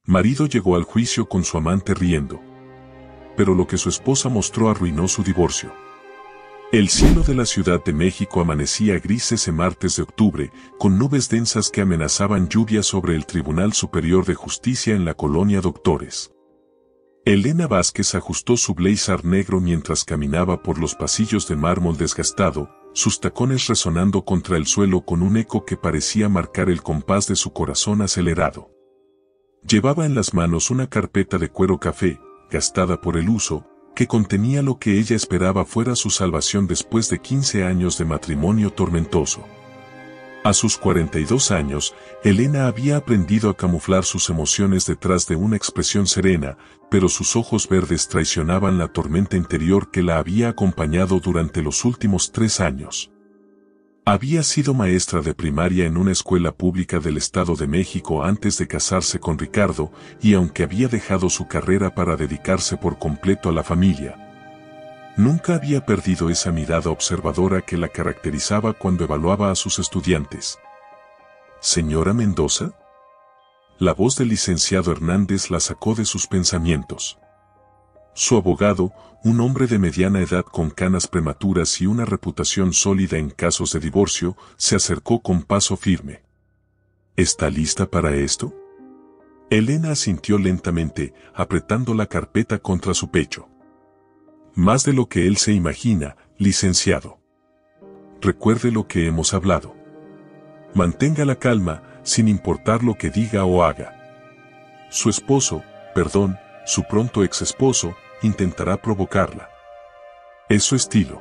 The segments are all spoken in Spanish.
Marido llegó al juicio con su amante riendo. Pero lo que su esposa mostró arruinó su divorcio. El cielo de la Ciudad de México amanecía gris ese martes de octubre, con nubes densas que amenazaban lluvia sobre el Tribunal Superior de Justicia en la colonia Doctores. Elena Vázquez ajustó su blazer negro mientras caminaba por los pasillos de mármol desgastado, sus tacones resonando contra el suelo con un eco que parecía marcar el compás de su corazón acelerado. Llevaba en las manos una carpeta de cuero café, gastada por el uso, que contenía lo que ella esperaba fuera su salvación después de 15 años de matrimonio tormentoso. A sus 42 años, Elena había aprendido a camuflar sus emociones detrás de una expresión serena, pero sus ojos verdes traicionaban la tormenta interior que la había acompañado durante los últimos 3 años. Había sido maestra de primaria en una escuela pública del Estado de México antes de casarse con Ricardo, y aunque había dejado su carrera para dedicarse por completo a la familia, nunca había perdido esa mirada observadora que la caracterizaba cuando evaluaba a sus estudiantes. ¿Señora Mendoza? La voz del licenciado Hernández la sacó de sus pensamientos. Su abogado, un hombre de mediana edad con canas prematuras y una reputación sólida en casos de divorcio, se acercó con paso firme. ¿Está lista para esto? Elena asintió lentamente, apretando la carpeta contra su pecho. Más de lo que él se imagina, licenciado. Recuerde lo que hemos hablado. Mantenga la calma, sin importar lo que diga o haga. Su esposo, su pronto ex esposo, intentará provocarla. Es su estilo.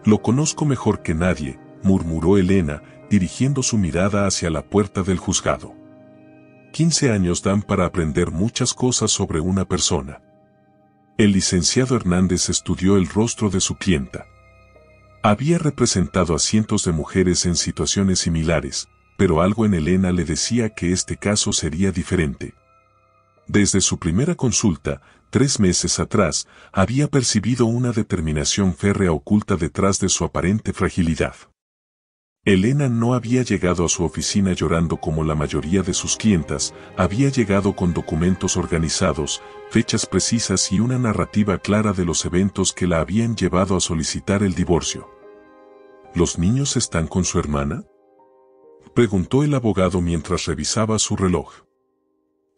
Lo conozco mejor que nadie, murmuró Elena, dirigiendo su mirada hacia la puerta del juzgado. 15 años dan para aprender muchas cosas sobre una persona. El licenciado Hernández estudió el rostro de su clienta. Había representado a cientos de mujeres en situaciones similares, pero algo en Elena le decía que este caso sería diferente. Desde su primera consulta, 3 meses atrás, había percibido una determinación férrea oculta detrás de su aparente fragilidad. Elena no había llegado a su oficina llorando como la mayoría de sus clientas, había llegado con documentos organizados, fechas precisas y una narrativa clara de los eventos que la habían llevado a solicitar el divorcio. ¿Los niños están con su hermana?, preguntó el abogado mientras revisaba su reloj.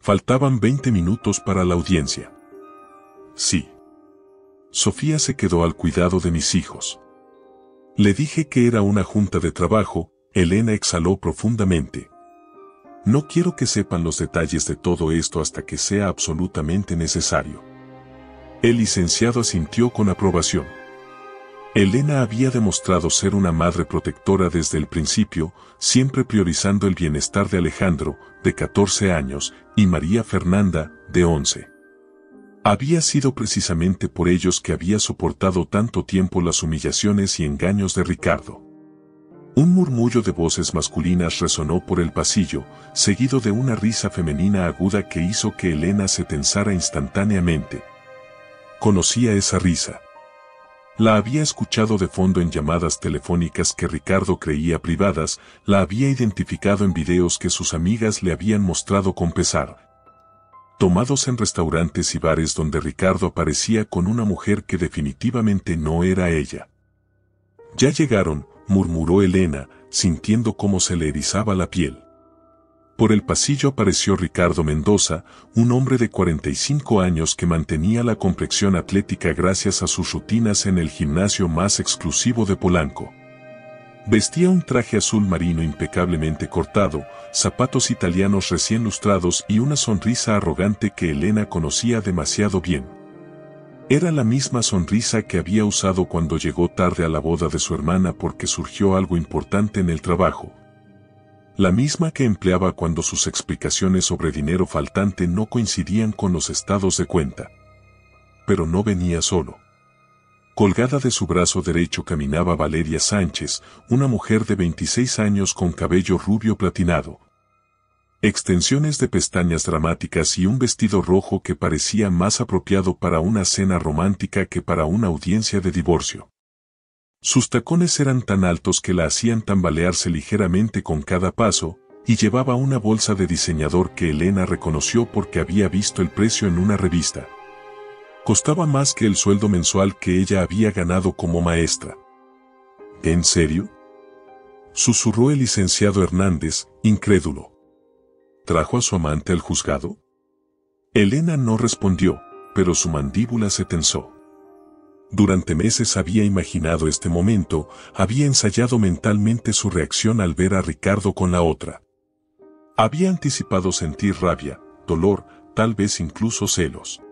Faltaban 20 minutos para la audiencia. Sí. Sofía se quedó al cuidado de mis hijos. Le dije que era una junta de trabajo. Elena exhaló profundamente. No quiero que sepan los detalles de todo esto hasta que sea absolutamente necesario. El licenciado asintió con aprobación. Elena había demostrado ser una madre protectora desde el principio, siempre priorizando el bienestar de Alejandro, de 14 años, y María Fernanda, de 11. Había sido precisamente por ellos que había soportado tanto tiempo las humillaciones y engaños de Ricardo. Un murmullo de voces masculinas resonó por el pasillo, seguido de una risa femenina aguda que hizo que Elena se tensara instantáneamente. Conocía esa risa. La había escuchado de fondo en llamadas telefónicas que Ricardo creía privadas, la había identificado en videos que sus amigas le habían mostrado con pesar, tomados en restaurantes y bares donde Ricardo aparecía con una mujer que definitivamente no era ella. Ya llegaron, murmuró Elena, sintiendo cómo se le erizaba la piel. Por el pasillo apareció Ricardo Mendoza, un hombre de 45 años que mantenía la complexión atlética gracias a sus rutinas en el gimnasio más exclusivo de Polanco. Vestía un traje azul marino impecablemente cortado, zapatos italianos recién lustrados y una sonrisa arrogante que Elena conocía demasiado bien. Era la misma sonrisa que había usado cuando llegó tarde a la boda de su hermana porque surgió algo importante en el trabajo. La misma que empleaba cuando sus explicaciones sobre dinero faltante no coincidían con los estados de cuenta. Pero no venía solo. Colgada de su brazo derecho caminaba Valeria Sánchez, una mujer de 26 años con cabello rubio platinado, extensiones de pestañas dramáticas y un vestido rojo que parecía más apropiado para una cena romántica que para una audiencia de divorcio. Sus tacones eran tan altos que la hacían tambalearse ligeramente con cada paso, y llevaba una bolsa de diseñador que Elena reconoció porque había visto el precio en una revista. Costaba más que el sueldo mensual que ella había ganado como maestra. ¿En serio?, susurró el licenciado Hernández, incrédulo. ¿Trajo a su amante al juzgado? Elena no respondió, pero su mandíbula se tensó. Durante meses había imaginado este momento, había ensayado mentalmente su reacción al ver a Ricardo con la otra. Había anticipado sentir rabia, dolor, tal vez incluso celos.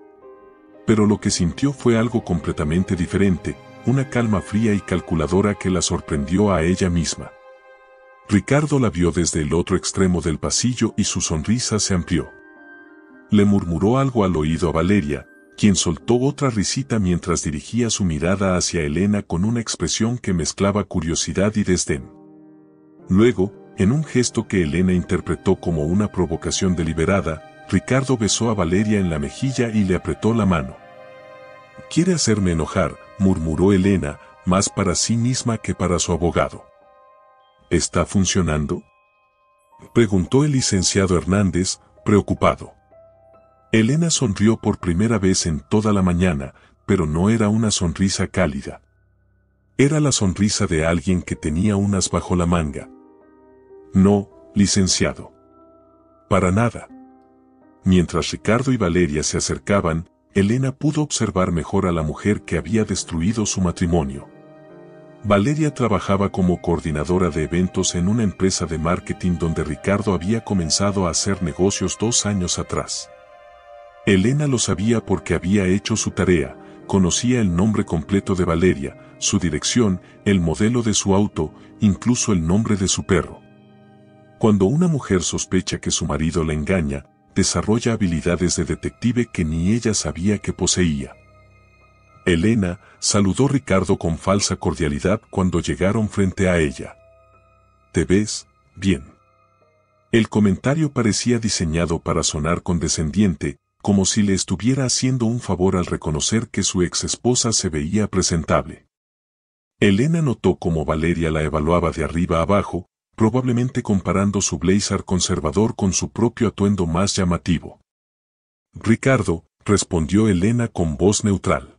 Pero lo que sintió fue algo completamente diferente, una calma fría y calculadora que la sorprendió a ella misma. Ricardo la vio desde el otro extremo del pasillo y su sonrisa se amplió. Le murmuró algo al oído a Valeria, quien soltó otra risita mientras dirigía su mirada hacia Elena con una expresión que mezclaba curiosidad y desdén. Luego, en un gesto que Elena interpretó como una provocación deliberada, Ricardo besó a Valeria en la mejilla y le apretó la mano. «Quiere hacerme enojar», murmuró Elena, más para sí misma que para su abogado. «¿Está funcionando?», preguntó el licenciado Hernández, preocupado. Elena sonrió por primera vez en toda la mañana, pero no era una sonrisa cálida. Era la sonrisa de alguien que tenía un as bajo la manga. «No, licenciado. Para nada». Mientras Ricardo y Valeria se acercaban, Elena pudo observar mejor a la mujer que había destruido su matrimonio. Valeria trabajaba como coordinadora de eventos en una empresa de marketing donde Ricardo había comenzado a hacer negocios 2 años atrás. Elena lo sabía porque había hecho su tarea, conocía el nombre completo de Valeria, su dirección, el modelo de su auto, incluso el nombre de su perro. Cuando una mujer sospecha que su marido la engaña, desarrolla habilidades de detective que ni ella sabía que poseía. Elena saludó a Ricardo con falsa cordialidad cuando llegaron frente a ella. «¿Te ves bien?». El comentario parecía diseñado para sonar condescendiente, como si le estuviera haciendo un favor al reconocer que su ex esposa se veía presentable. Elena notó cómo Valeria la evaluaba de arriba a abajo, probablemente comparando su blazer conservador con su propio atuendo más llamativo. «Ricardo», respondió Elena con voz neutral.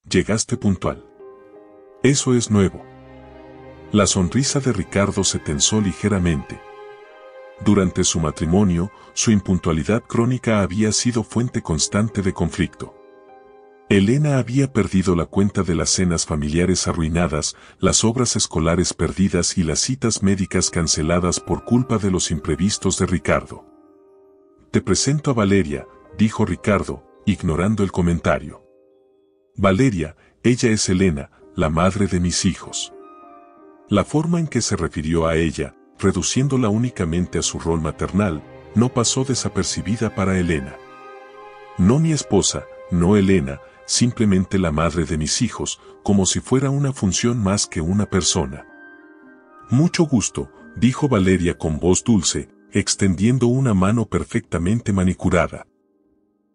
«Llegaste puntual. Eso es nuevo». La sonrisa de Ricardo se tensó ligeramente. Durante su matrimonio, su impuntualidad crónica había sido fuente constante de conflicto. Elena había perdido la cuenta de las cenas familiares arruinadas, las obras escolares perdidas y las citas médicas canceladas por culpa de los imprevistos de Ricardo. «Te presento a Valeria», dijo Ricardo, ignorando el comentario. «Valeria, ella es Elena, la madre de mis hijos». La forma en que se refirió a ella, reduciéndola únicamente a su rol maternal, no pasó desapercibida para Elena. «No mi esposa, no Elena, simplemente la madre de mis hijos», como si fuera una función más que una persona. «Mucho gusto», dijo Valeria con voz dulce, extendiendo una mano perfectamente manicurada.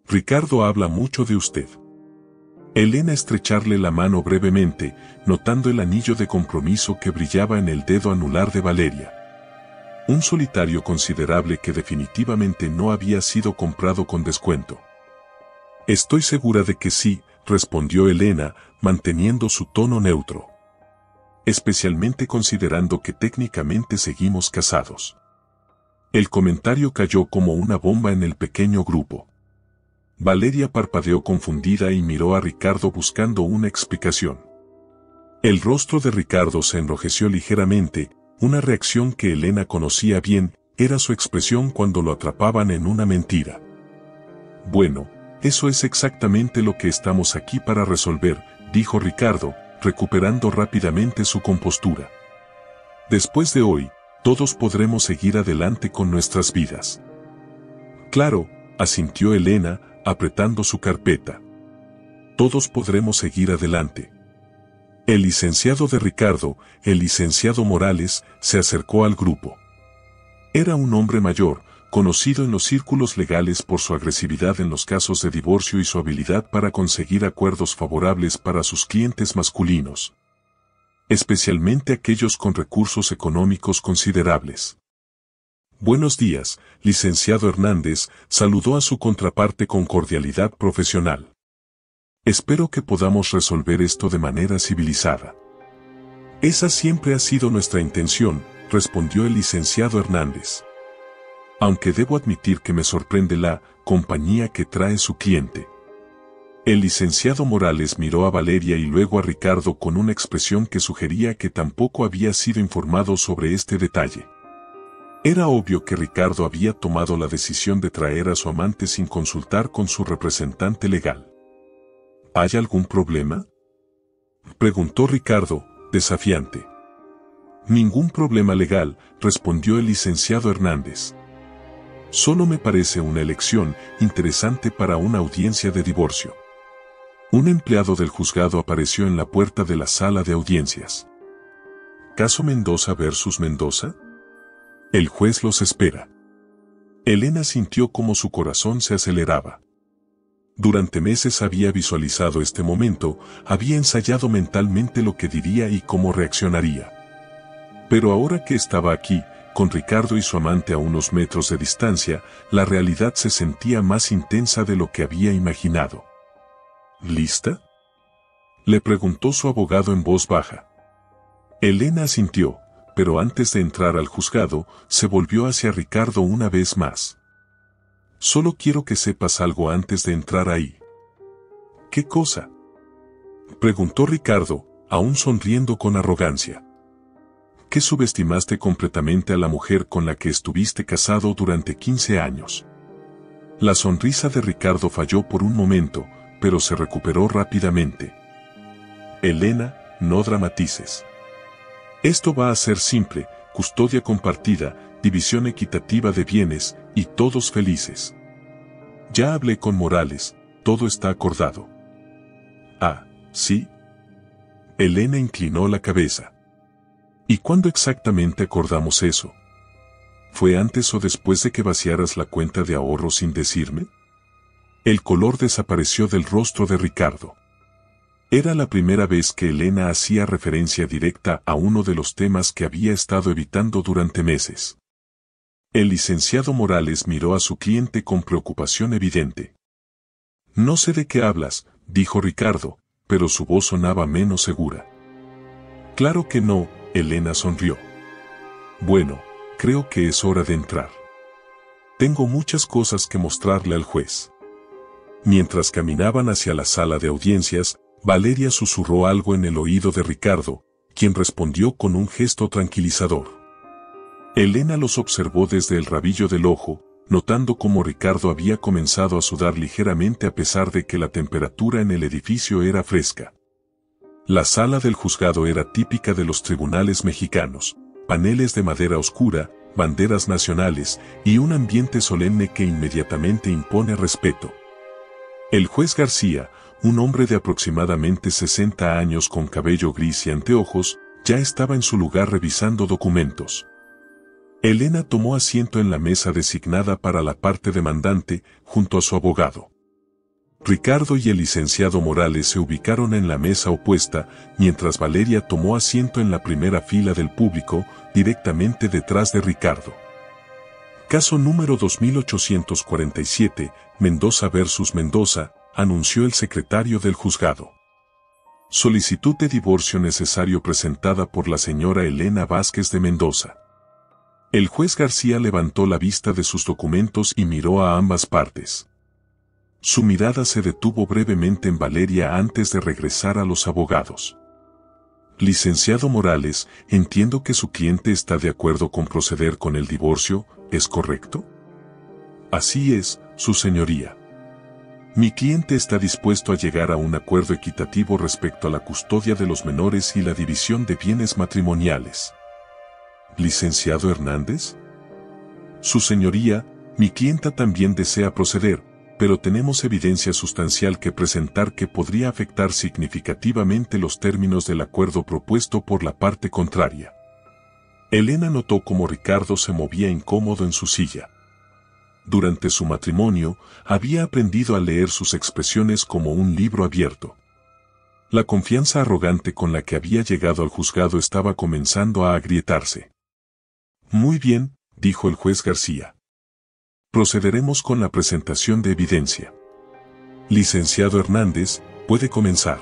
«Ricardo habla mucho de usted». Elena estrecharle la mano brevemente, notando el anillo de compromiso que brillaba en el dedo anular de Valeria. Un solitario considerable que definitivamente no había sido comprado con descuento. «Estoy segura de que sí», respondió Elena, manteniendo su tono neutro. «Especialmente considerando que técnicamente seguimos casados». El comentario cayó como una bomba en el pequeño grupo. Valeria parpadeó confundida y miró a Ricardo buscando una explicación. El rostro de Ricardo se enrojeció ligeramente, una reacción que Elena conocía bien, era su expresión cuando lo atrapaban en una mentira. «Bueno, eso es exactamente lo que estamos aquí para resolver», dijo Ricardo, recuperando rápidamente su compostura. «Después de hoy, todos podremos seguir adelante con nuestras vidas». «Claro», asintió Elena, apretando su carpeta. «Todos podremos seguir adelante». El licenciado de Ricardo, el licenciado Morales, se acercó al grupo. Era un hombre mayor, conocido en los círculos legales por su agresividad en los casos de divorcio y su habilidad para conseguir acuerdos favorables para sus clientes masculinos, especialmente aquellos con recursos económicos considerables. Buenos días, licenciado Hernández, saludó a su contraparte con cordialidad profesional. Espero que podamos resolver esto de manera civilizada. Esa siempre ha sido nuestra intención, respondió el licenciado Hernández. Aunque debo admitir que me sorprende la compañía que trae su cliente. El licenciado Morales miró a Valeria y luego a Ricardo con una expresión que sugería que tampoco había sido informado sobre este detalle. Era obvio que Ricardo había tomado la decisión de traer a su amante sin consultar con su representante legal. ¿Hay algún problema?, preguntó Ricardo, desafiante. Ningún problema legal, respondió el licenciado Hernández. Solo me parece una elección interesante para una audiencia de divorcio. Un empleado del juzgado apareció en la puerta de la sala de audiencias. ¿Caso Mendoza versus Mendoza? El juez los espera. Elena sintió como su corazón se aceleraba. Durante meses había visualizado este momento, había ensayado mentalmente lo que diría y cómo reaccionaría. Pero ahora que estaba aquí, con Ricardo y su amante a unos metros de distancia, la realidad se sentía más intensa de lo que había imaginado. ¿Lista?, le preguntó su abogado en voz baja. Elena asintió, pero antes de entrar al juzgado, se volvió hacia Ricardo una vez más. Solo quiero que sepas algo antes de entrar ahí. ¿Qué cosa?, preguntó Ricardo, aún sonriendo con arrogancia. Que subestimaste completamente a la mujer con la que estuviste casado durante 15 años. La sonrisa de Ricardo falló por un momento, pero se recuperó rápidamente. Elena, no dramatices. Esto va a ser simple, custodia compartida, división equitativa de bienes, y todos felices. Ya hablé con Morales, todo está acordado. Ah, ¿sí? Elena inclinó la cabeza. ¿Y cuándo exactamente acordamos eso? ¿Fue antes o después de que vaciaras la cuenta de ahorro sin decirme? El color desapareció del rostro de Ricardo. Era la primera vez que Elena hacía referencia directa a uno de los temas que había estado evitando durante meses. El licenciado Morales miró a su cliente con preocupación evidente. No sé de qué hablas, dijo Ricardo, pero su voz sonaba menos segura. Claro que no, Elena sonrió. Bueno, creo que es hora de entrar. Tengo muchas cosas que mostrarle al juez. Mientras caminaban hacia la sala de audiencias, Valeria susurró algo en el oído de Ricardo, quien respondió con un gesto tranquilizador. Elena los observó desde el rabillo del ojo, notando cómo Ricardo había comenzado a sudar ligeramente a pesar de que la temperatura en el edificio era fresca. La sala del juzgado era típica de los tribunales mexicanos, paneles de madera oscura, banderas nacionales y un ambiente solemne que inmediatamente impone respeto. El juez García, un hombre de aproximadamente 60 años con cabello gris y anteojos, ya estaba en su lugar revisando documentos. Elena tomó asiento en la mesa designada para la parte demandante, junto a su abogado. Ricardo y el licenciado Morales se ubicaron en la mesa opuesta, mientras Valeria tomó asiento en la primera fila del público, directamente detrás de Ricardo. Caso número 2847, Mendoza versus Mendoza, anunció el secretario del juzgado. Solicitud de divorcio necesario presentada por la señora Elena Vázquez de Mendoza. El juez García levantó la vista de sus documentos y miró a ambas partes. Su mirada se detuvo brevemente en Valeria antes de regresar a los abogados. Licenciado Morales, entiendo que su cliente está de acuerdo con proceder con el divorcio, ¿es correcto? Así es, su señoría. Mi cliente está dispuesto a llegar a un acuerdo equitativo respecto a la custodia de los menores y la división de bienes matrimoniales. ¿Licenciado Hernández? Su señoría, mi clienta también desea proceder, pero tenemos evidencia sustancial que presentar que podría afectar significativamente los términos del acuerdo propuesto por la parte contraria. Elena notó cómo Ricardo se movía incómodo en su silla. Durante su matrimonio, había aprendido a leer sus expresiones como un libro abierto. La confianza arrogante con la que había llegado al juzgado estaba comenzando a agrietarse. Muy bien, dijo el juez García. Procederemos con la presentación de evidencia. Licenciado Hernández, puede comenzar.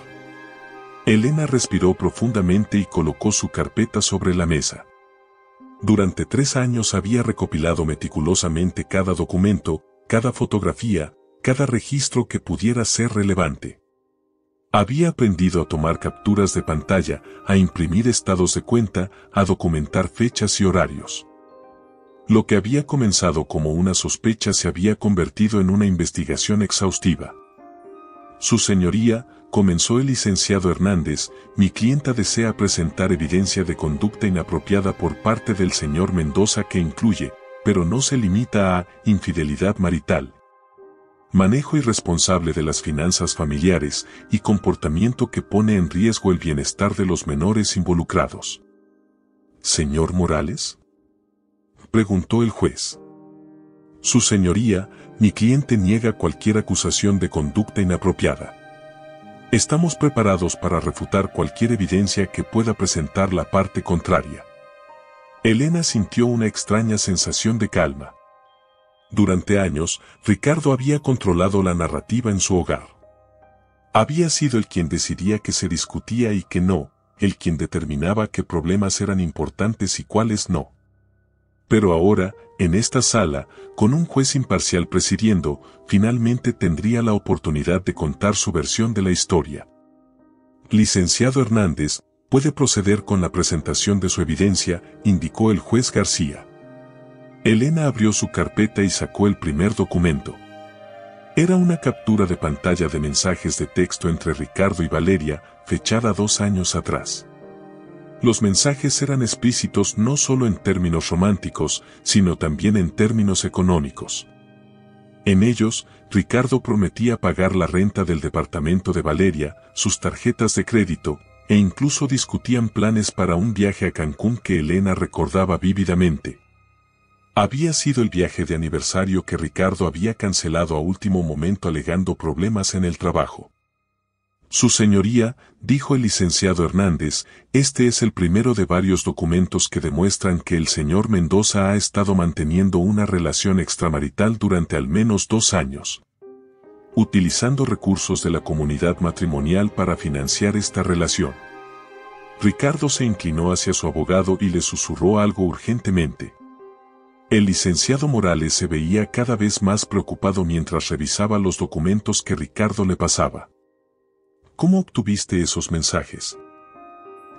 Elena respiró profundamente y colocó su carpeta sobre la mesa. Durante 3 años había recopilado meticulosamente cada documento, cada fotografía, cada registro que pudiera ser relevante. Había aprendido a tomar capturas de pantalla, a imprimir estados de cuenta, a documentar fechas y horarios. Lo que había comenzado como una sospecha se había convertido en una investigación exhaustiva. Su señoría, comenzó el licenciado Hernández, mi clienta desea presentar evidencia de conducta inapropiada por parte del señor Mendoza que incluye, pero no se limita a, infidelidad marital, manejo irresponsable de las finanzas familiares y comportamiento que pone en riesgo el bienestar de los menores involucrados. ¿Señor Morales?, preguntó el juez. Su señoría, mi cliente niega cualquier acusación de conducta inapropiada. Estamos preparados para refutar cualquier evidencia que pueda presentar la parte contraria. Elena sintió una extraña sensación de calma. Durante años, Ricardo había controlado la narrativa en su hogar. Había sido el quien decidía qué se discutía y qué no, el quien determinaba qué problemas eran importantes y cuáles no. Pero ahora, en esta sala, con un juez imparcial presidiendo, finalmente tendría la oportunidad de contar su versión de la historia. Licenciado Hernández, puede proceder con la presentación de su evidencia, indicó el juez García. Elena abrió su carpeta y sacó el primer documento. Era una captura de pantalla de mensajes de texto entre Ricardo y Valeria, fechada 2 años atrás. Los mensajes eran explícitos no solo en términos románticos, sino también en términos económicos. En ellos, Ricardo prometía pagar la renta del departamento de Valeria, sus tarjetas de crédito, e incluso discutían planes para un viaje a Cancún que Elena recordaba vívidamente. Había sido el viaje de aniversario que Ricardo había cancelado a último momento alegando problemas en el trabajo. Su señoría, dijo el licenciado Hernández, este es el primero de varios documentos que demuestran que el señor Mendoza ha estado manteniendo una relación extramarital durante al menos 2 años, utilizando recursos de la comunidad matrimonial para financiar esta relación. Ricardo se inclinó hacia su abogado y le susurró algo urgentemente. El licenciado Morales se veía cada vez más preocupado mientras revisaba los documentos que Ricardo le pasaba. ¿Cómo obtuviste esos mensajes?,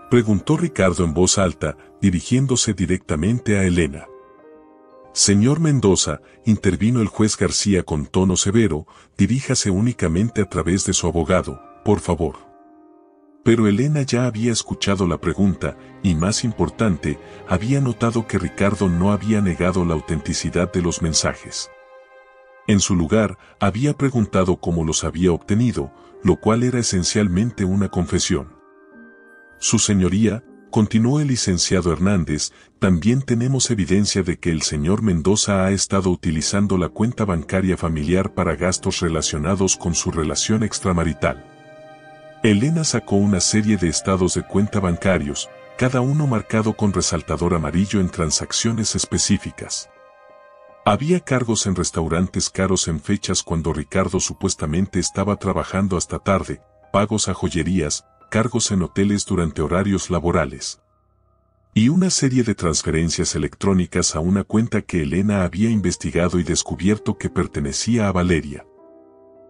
preguntó Ricardo en voz alta, dirigiéndose directamente a Elena. Señor Mendoza, intervino el juez García con tono severo, diríjase únicamente a través de su abogado, por favor. Pero Elena ya había escuchado la pregunta, y más importante, había notado que Ricardo no había negado la autenticidad de los mensajes. En su lugar, había preguntado cómo los había obtenido, lo cual era esencialmente una confesión. Su señoría, continuó el licenciado Hernández, también tenemos evidencia de que el señor Mendoza ha estado utilizando la cuenta bancaria familiar para gastos relacionados con su relación extramarital. Elena sacó una serie de estados de cuenta bancarios, cada uno marcado con resaltador amarillo en transacciones específicas. Había cargos en restaurantes caros en fechas cuando Ricardo supuestamente estaba trabajando hasta tarde, pagos a joyerías, cargos en hoteles durante horarios laborales. Y una serie de transferencias electrónicas a una cuenta que Elena había investigado y descubierto que pertenecía a Valeria.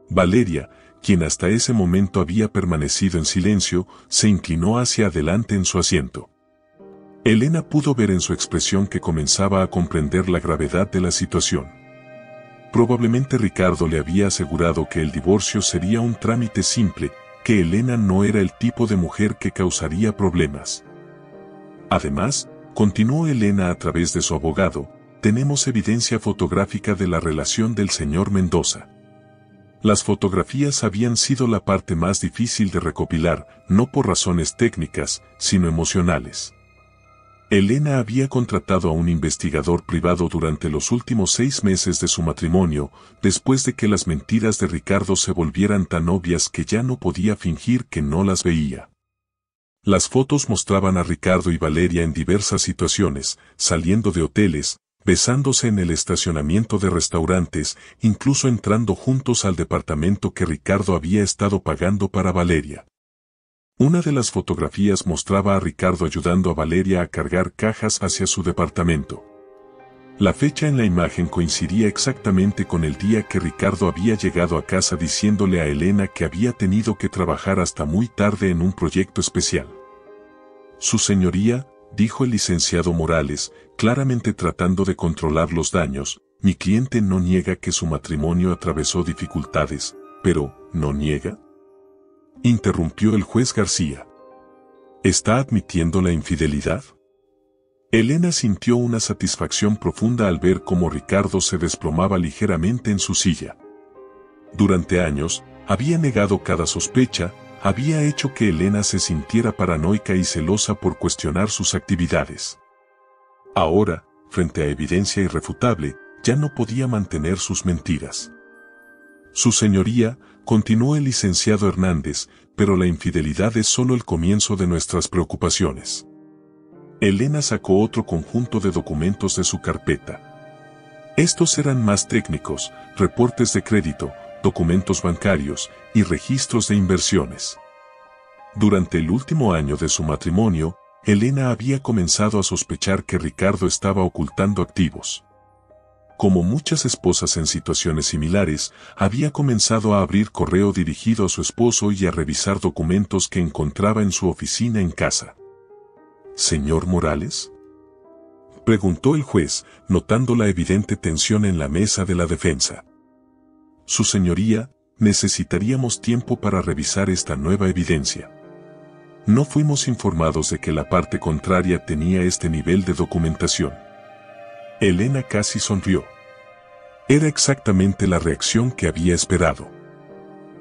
Valeria, quien hasta ese momento había permanecido en silencio, se inclinó hacia adelante en su asiento. Elena pudo ver en su expresión que comenzaba a comprender la gravedad de la situación. Probablemente Ricardo le había asegurado que el divorcio sería un trámite simple, que Elena no era el tipo de mujer que causaría problemas. Además, continuó Elena a través de su abogado, tenemos evidencia fotográfica de la relación del señor Mendoza. Las fotografías habían sido la parte más difícil de recopilar, no por razones técnicas, sino emocionales. Elena había contratado a un investigador privado durante los últimos 6 meses de su matrimonio, después de que las mentiras de Ricardo se volvieran tan obvias que ya no podía fingir que no las veía. Las fotos mostraban a Ricardo y Valeria en diversas situaciones, saliendo de hoteles, besándose en el estacionamiento de restaurantes, incluso entrando juntos al departamento que Ricardo había estado pagando para Valeria. Una de las fotografías mostraba a Ricardo ayudando a Valeria a cargar cajas hacia su departamento. La fecha en la imagen coincidía exactamente con el día que Ricardo había llegado a casa diciéndole a Elena que había tenido que trabajar hasta muy tarde en un proyecto especial. Su señoría, dijo el licenciado Morales, claramente tratando de controlar los daños, mi cliente no niega que su matrimonio atravesó dificultades, pero, ¿no niega?, interrumpió el juez García. ¿Está admitiendo la infidelidad? Elena sintió una satisfacción profunda al ver cómo Ricardo se desplomaba ligeramente en su silla. Durante años, había negado cada sospecha, había hecho que Elena se sintiera paranoica y celosa por cuestionar sus actividades. Ahora, frente a evidencia irrefutable, ya no podía mantener sus mentiras. Su señoría, continuó el licenciado Hernández, pero la infidelidad es solo el comienzo de nuestras preocupaciones. Elena sacó otro conjunto de documentos de su carpeta. Estos eran más técnicos, reportes de crédito, documentos bancarios y registros de inversiones. Durante el último año de su matrimonio, Elena había comenzado a sospechar que Ricardo estaba ocultando activos. Como muchas esposas en situaciones similares, había comenzado a abrir correo dirigido a su esposo y a revisar documentos que encontraba en su oficina en casa. ¿Señor Morales?, preguntó el juez, notando la evidente tensión en la mesa de la defensa. Su señoría, necesitaríamos tiempo para revisar esta nueva evidencia. No fuimos informados de que la parte contraria tenía este nivel de documentación. Elena casi sonrió. Era exactamente la reacción que había esperado.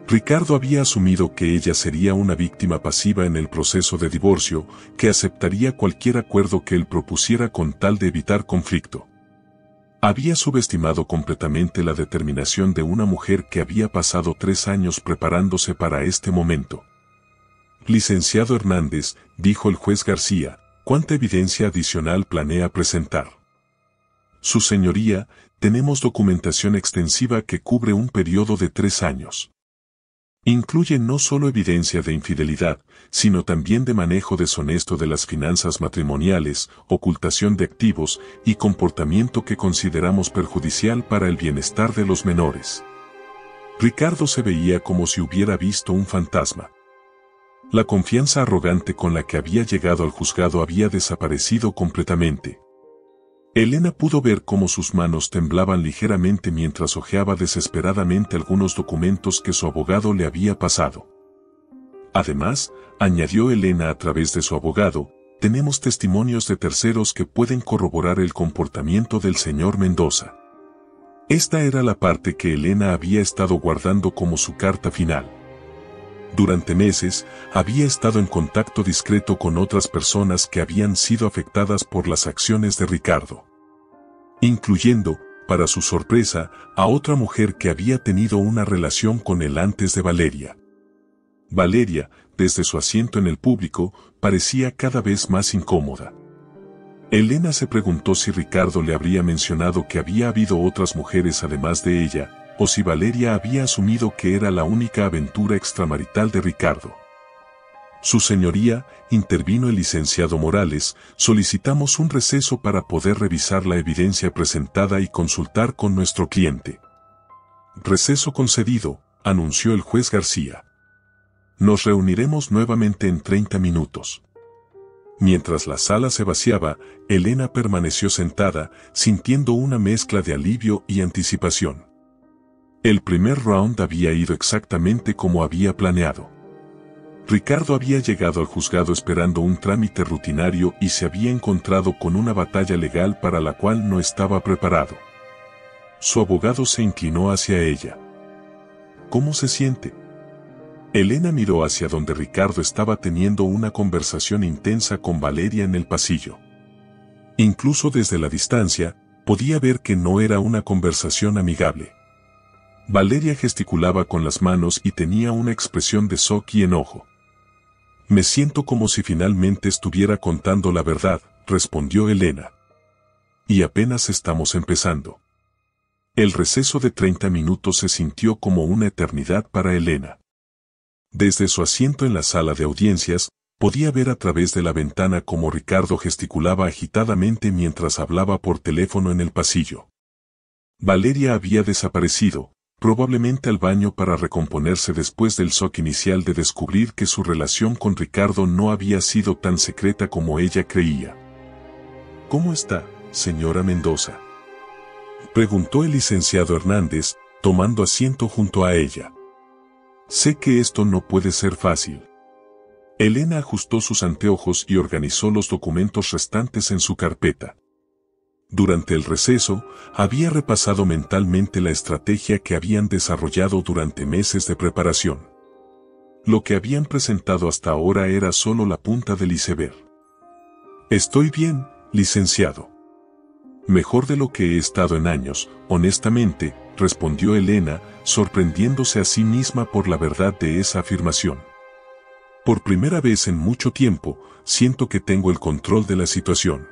Ricardo había asumido que ella sería una víctima pasiva en el proceso de divorcio, que aceptaría cualquier acuerdo que él propusiera con tal de evitar conflicto. Había subestimado completamente la determinación de una mujer que había pasado 3 años preparándose para este momento. Licenciado Hernández, dijo el juez García, ¿cuánta evidencia adicional planea presentar? Su señoría, tenemos documentación extensiva que cubre un periodo de 3 años. Incluye no solo evidencia de infidelidad, sino también de manejo deshonesto de las finanzas matrimoniales, ocultación de activos y comportamiento que consideramos perjudicial para el bienestar de los menores. Ricardo se veía como si hubiera visto un fantasma. La confianza arrogante con la que había llegado al juzgado había desaparecido completamente. Elena pudo ver cómo sus manos temblaban ligeramente mientras hojeaba desesperadamente algunos documentos que su abogado le había pasado. Además, añadió Elena a través de su abogado, tenemos testimonios de terceros que pueden corroborar el comportamiento del señor Mendoza. Esta era la parte que Elena había estado guardando como su carta final. Durante meses, había estado en contacto discreto con otras personas que habían sido afectadas por las acciones de Ricardo. Incluyendo, para su sorpresa, a otra mujer que había tenido una relación con él antes de Valeria. Valeria, desde su asiento en el público, parecía cada vez más incómoda. Elena se preguntó si Ricardo le habría mencionado que había habido otras mujeres además de ella, o si Valeria había asumido que era la única aventura extramarital de Ricardo. Su señoría, intervino el licenciado Morales, solicitamos un receso para poder revisar la evidencia presentada y consultar con nuestro cliente. Receso concedido, anunció el juez García. Nos reuniremos nuevamente en 30 minutos. Mientras la sala se vaciaba, Elena permaneció sentada, sintiendo una mezcla de alivio y anticipación. El primer round había ido exactamente como había planeado. Ricardo había llegado al juzgado esperando un trámite rutinario y se había encontrado con una batalla legal para la cual no estaba preparado. Su abogado se inclinó hacia ella. ¿Cómo se siente? Elena miró hacia donde Ricardo estaba teniendo una conversación intensa con Valeria en el pasillo. Incluso desde la distancia, podía ver que no era una conversación amigable. Valeria gesticulaba con las manos y tenía una expresión de shock y enojo. Me siento como si finalmente estuviera contando la verdad, respondió Elena. Y apenas estamos empezando. El receso de 30 minutos se sintió como una eternidad para Elena. Desde su asiento en la sala de audiencias, podía ver a través de la ventana cómo Ricardo gesticulaba agitadamente mientras hablaba por teléfono en el pasillo. Valeria había desaparecido, probablemente al baño para recomponerse después del shock inicial de descubrir que su relación con Ricardo no había sido tan secreta como ella creía. ¿Cómo está, señora Mendoza?, preguntó el licenciado Hernández, tomando asiento junto a ella. Sé que esto no puede ser fácil. Elena ajustó sus anteojos y organizó los documentos restantes en su carpeta. Durante el receso, había repasado mentalmente la estrategia que habían desarrollado durante meses de preparación. Lo que habían presentado hasta ahora era solo la punta del iceberg. Estoy bien, licenciado. Mejor de lo que he estado en años, honestamente, respondió Elena, sorprendiéndose a sí misma por la verdad de esa afirmación. Por primera vez en mucho tiempo, siento que tengo el control de la situación.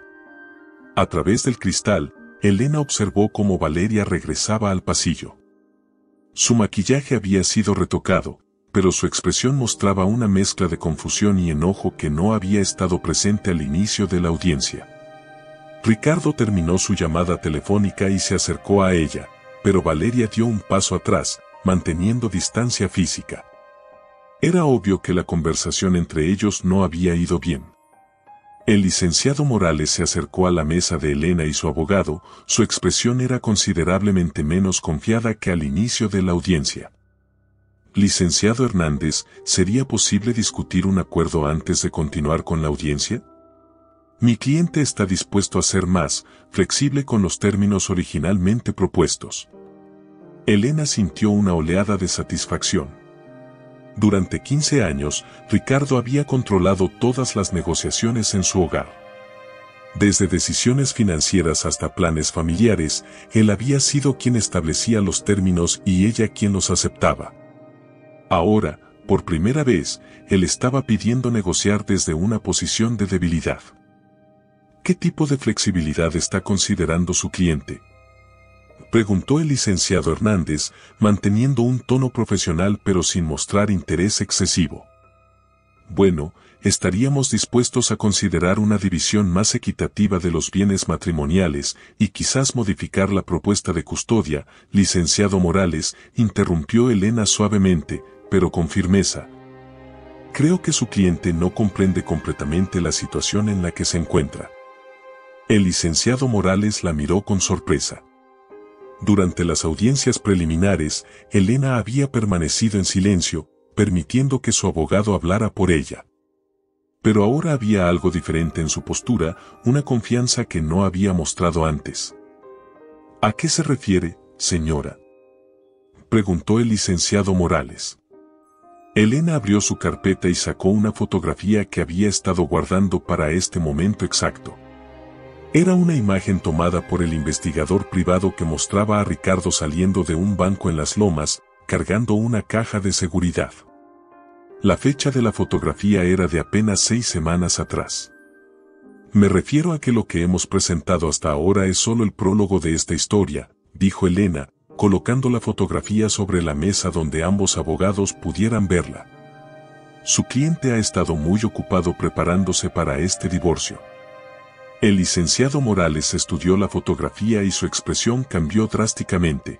A través del cristal, Elena observó cómo Valeria regresaba al pasillo. Su maquillaje había sido retocado, pero su expresión mostraba una mezcla de confusión y enojo que no había estado presente al inicio de la audiencia. Ricardo terminó su llamada telefónica y se acercó a ella, pero Valeria dio un paso atrás, manteniendo distancia física. Era obvio que la conversación entre ellos no había ido bien. El licenciado Morales se acercó a la mesa de Elena y su abogado, su expresión era considerablemente menos confiada que al inicio de la audiencia. Licenciado Hernández, ¿sería posible discutir un acuerdo antes de continuar con la audiencia? Mi cliente está dispuesto a ser más flexible con los términos originalmente propuestos. Elena sintió una oleada de satisfacción. Durante 15 años, Ricardo había controlado todas las negociaciones en su hogar. Desde decisiones financieras hasta planes familiares, él había sido quien establecía los términos y ella quien los aceptaba. Ahora, por primera vez, él estaba pidiendo negociar desde una posición de debilidad. ¿Qué tipo de flexibilidad está considerando su cliente?, preguntó el licenciado Hernández, manteniendo un tono profesional pero sin mostrar interés excesivo. Bueno, estaríamos dispuestos a considerar una división más equitativa de los bienes matrimoniales y quizás modificar la propuesta de custodia, licenciado Morales, interrumpió Elena suavemente, pero con firmeza. Creo que su cliente no comprende completamente la situación en la que se encuentra. El licenciado Morales la miró con sorpresa. Durante las audiencias preliminares, Elena había permanecido en silencio, permitiendo que su abogado hablara por ella. Pero ahora había algo diferente en su postura, una confianza que no había mostrado antes. ¿A qué se refiere, señora?, preguntó el licenciado Morales. Elena abrió su carpeta y sacó una fotografía que había estado guardando para este momento exacto. Era una imagen tomada por el investigador privado que mostraba a Ricardo saliendo de un banco en Las Lomas, cargando una caja de seguridad. La fecha de la fotografía era de apenas 6 semanas atrás. Me refiero a que lo que hemos presentado hasta ahora es solo el prólogo de esta historia, dijo Elena, colocando la fotografía sobre la mesa donde ambos abogados pudieran verla. Su cliente ha estado muy ocupado preparándose para este divorcio. El licenciado Morales estudió la fotografía y su expresión cambió drásticamente.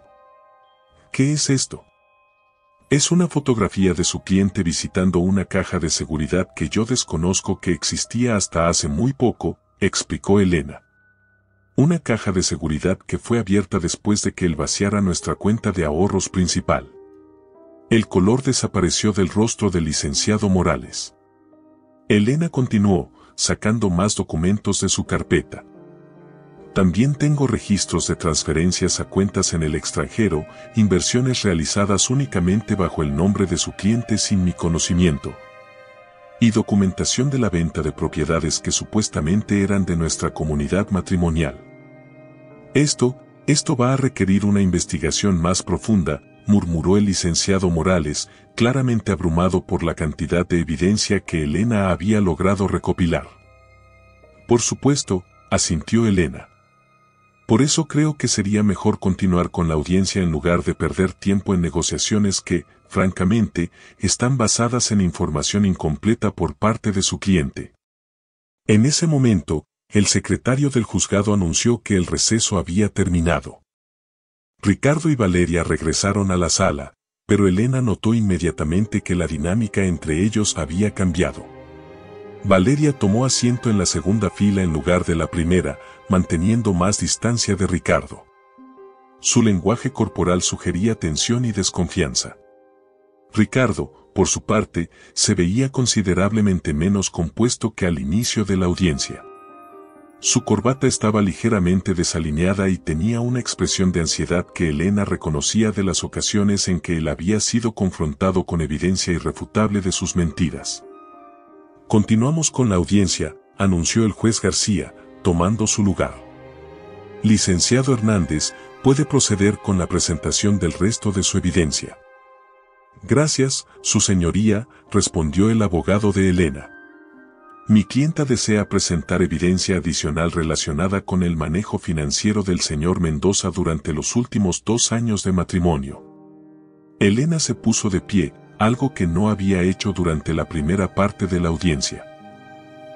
¿Qué es esto? Es una fotografía de su cliente visitando una caja de seguridad que yo desconozco que existía hasta hace muy poco, explicó Elena. Una caja de seguridad que fue abierta después de que él vaciara nuestra cuenta de ahorros principal. El color desapareció del rostro del licenciado Morales. Elena continuó, sacando más documentos de su carpeta. También tengo registros de transferencias a cuentas en el extranjero, inversiones realizadas únicamente bajo el nombre de su cliente sin mi conocimiento. Y documentación de la venta de propiedades que supuestamente eran de nuestra comunidad matrimonial. Esto va a requerir una investigación más profunda, murmuró el licenciado Morales, claramente abrumado por la cantidad de evidencia que Elena había logrado recopilar. Por supuesto, asintió Elena. Por eso creo que sería mejor continuar con la audiencia en lugar de perder tiempo en negociaciones que, francamente, están basadas en información incompleta por parte de su cliente. En ese momento, el secretario del juzgado anunció que el receso había terminado. Ricardo y Valeria regresaron a la sala, pero Elena notó inmediatamente que la dinámica entre ellos había cambiado. Valeria tomó asiento en la segunda fila en lugar de la primera, manteniendo más distancia de Ricardo. Su lenguaje corporal sugería tensión y desconfianza. Ricardo, por su parte, se veía considerablemente menos compuesto que al inicio de la audiencia. Su corbata estaba ligeramente desalineada y tenía una expresión de ansiedad que Elena reconocía de las ocasiones en que él había sido confrontado con evidencia irrefutable de sus mentiras. Continuamos con la audiencia, anunció el juez García, tomando su lugar. Licenciado Hernández, puede proceder con la presentación del resto de su evidencia. Gracias, su señoría, respondió el abogado de Elena. Mi clienta desea presentar evidencia adicional relacionada con el manejo financiero del señor Mendoza durante los últimos 2 años de matrimonio. Elena se puso de pie, algo que no había hecho durante la primera parte de la audiencia.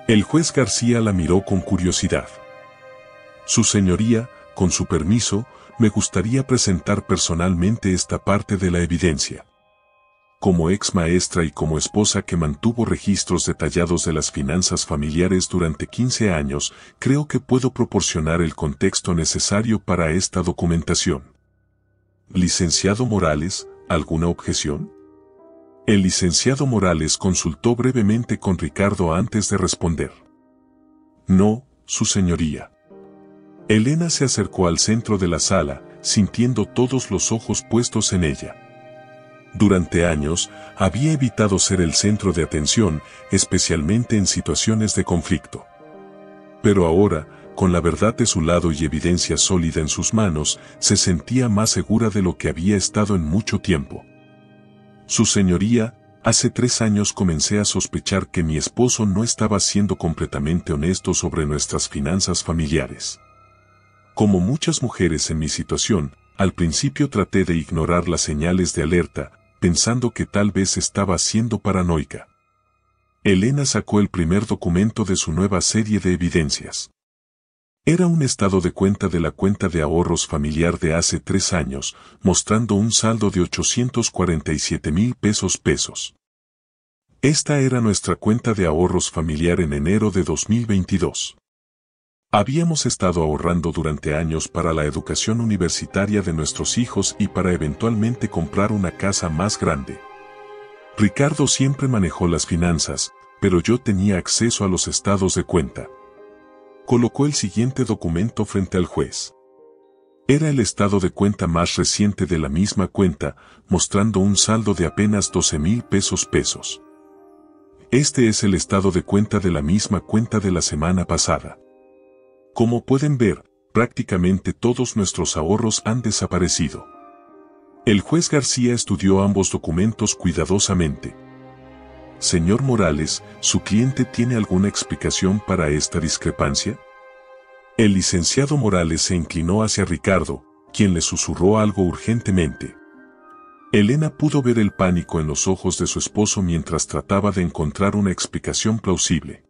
El juez García la miró con curiosidad. Su señoría, con su permiso, me gustaría presentar personalmente esta parte de la evidencia. Como ex maestra y como esposa que mantuvo registros detallados de las finanzas familiares durante 15 años, creo que puedo proporcionar el contexto necesario para esta documentación. Licenciado Morales, ¿alguna objeción? El licenciado Morales consultó brevemente con Ricardo antes de responder. No, su señoría. Elena se acercó al centro de la sala, sintiendo todos los ojos puestos en ella. Durante años, había evitado ser el centro de atención, especialmente en situaciones de conflicto. Pero ahora, con la verdad de su lado y evidencia sólida en sus manos, se sentía más segura de lo que había estado en mucho tiempo. Su señoría, hace 3 años comencé a sospechar que mi esposo no estaba siendo completamente honesto sobre nuestras finanzas familiares. Como muchas mujeres en mi situación, al principio traté de ignorar las señales de alerta, pensando que tal vez estaba siendo paranoica. Elena sacó el primer documento de su nueva serie de evidencias. Era un estado de cuenta de la cuenta de ahorros familiar de hace 3 años, mostrando un saldo de 847,000 pesos. Esta era nuestra cuenta de ahorros familiar en enero de 2022. Habíamos estado ahorrando durante años para la educación universitaria de nuestros hijos y para eventualmente comprar una casa más grande. Ricardo siempre manejó las finanzas, pero yo tenía acceso a los estados de cuenta. Colocó el siguiente documento frente al juez. Era el estado de cuenta más reciente de la misma cuenta, mostrando un saldo de apenas 12,000 pesos. Este es el estado de cuenta de la misma cuenta de la semana pasada. Como pueden ver, prácticamente todos nuestros ahorros han desaparecido. El juez García estudió ambos documentos cuidadosamente. Señor Morales, ¿su cliente tiene alguna explicación para esta discrepancia? El licenciado Morales se inclinó hacia Ricardo, quien le susurró algo urgentemente. Elena pudo ver el pánico en los ojos de su esposo mientras trataba de encontrar una explicación plausible.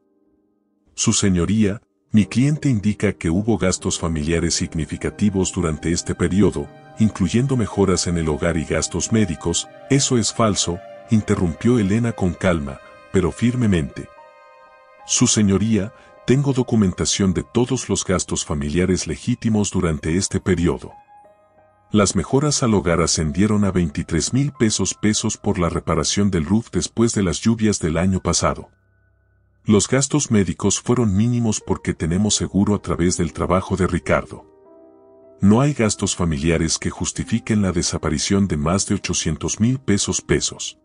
Su señoría, mi cliente indica que hubo gastos familiares significativos durante este periodo, incluyendo mejoras en el hogar y gastos médicos. Eso es falso, interrumpió Elena con calma, pero firmemente. Su señoría, tengo documentación de todos los gastos familiares legítimos durante este periodo. Las mejoras al hogar ascendieron a 23,000 pesos por la reparación del roof después de las lluvias del año pasado. Los gastos médicos fueron mínimos porque tenemos seguro a través del trabajo de Ricardo. No hay gastos familiares que justifiquen la desaparición de más de 800,000 pesos.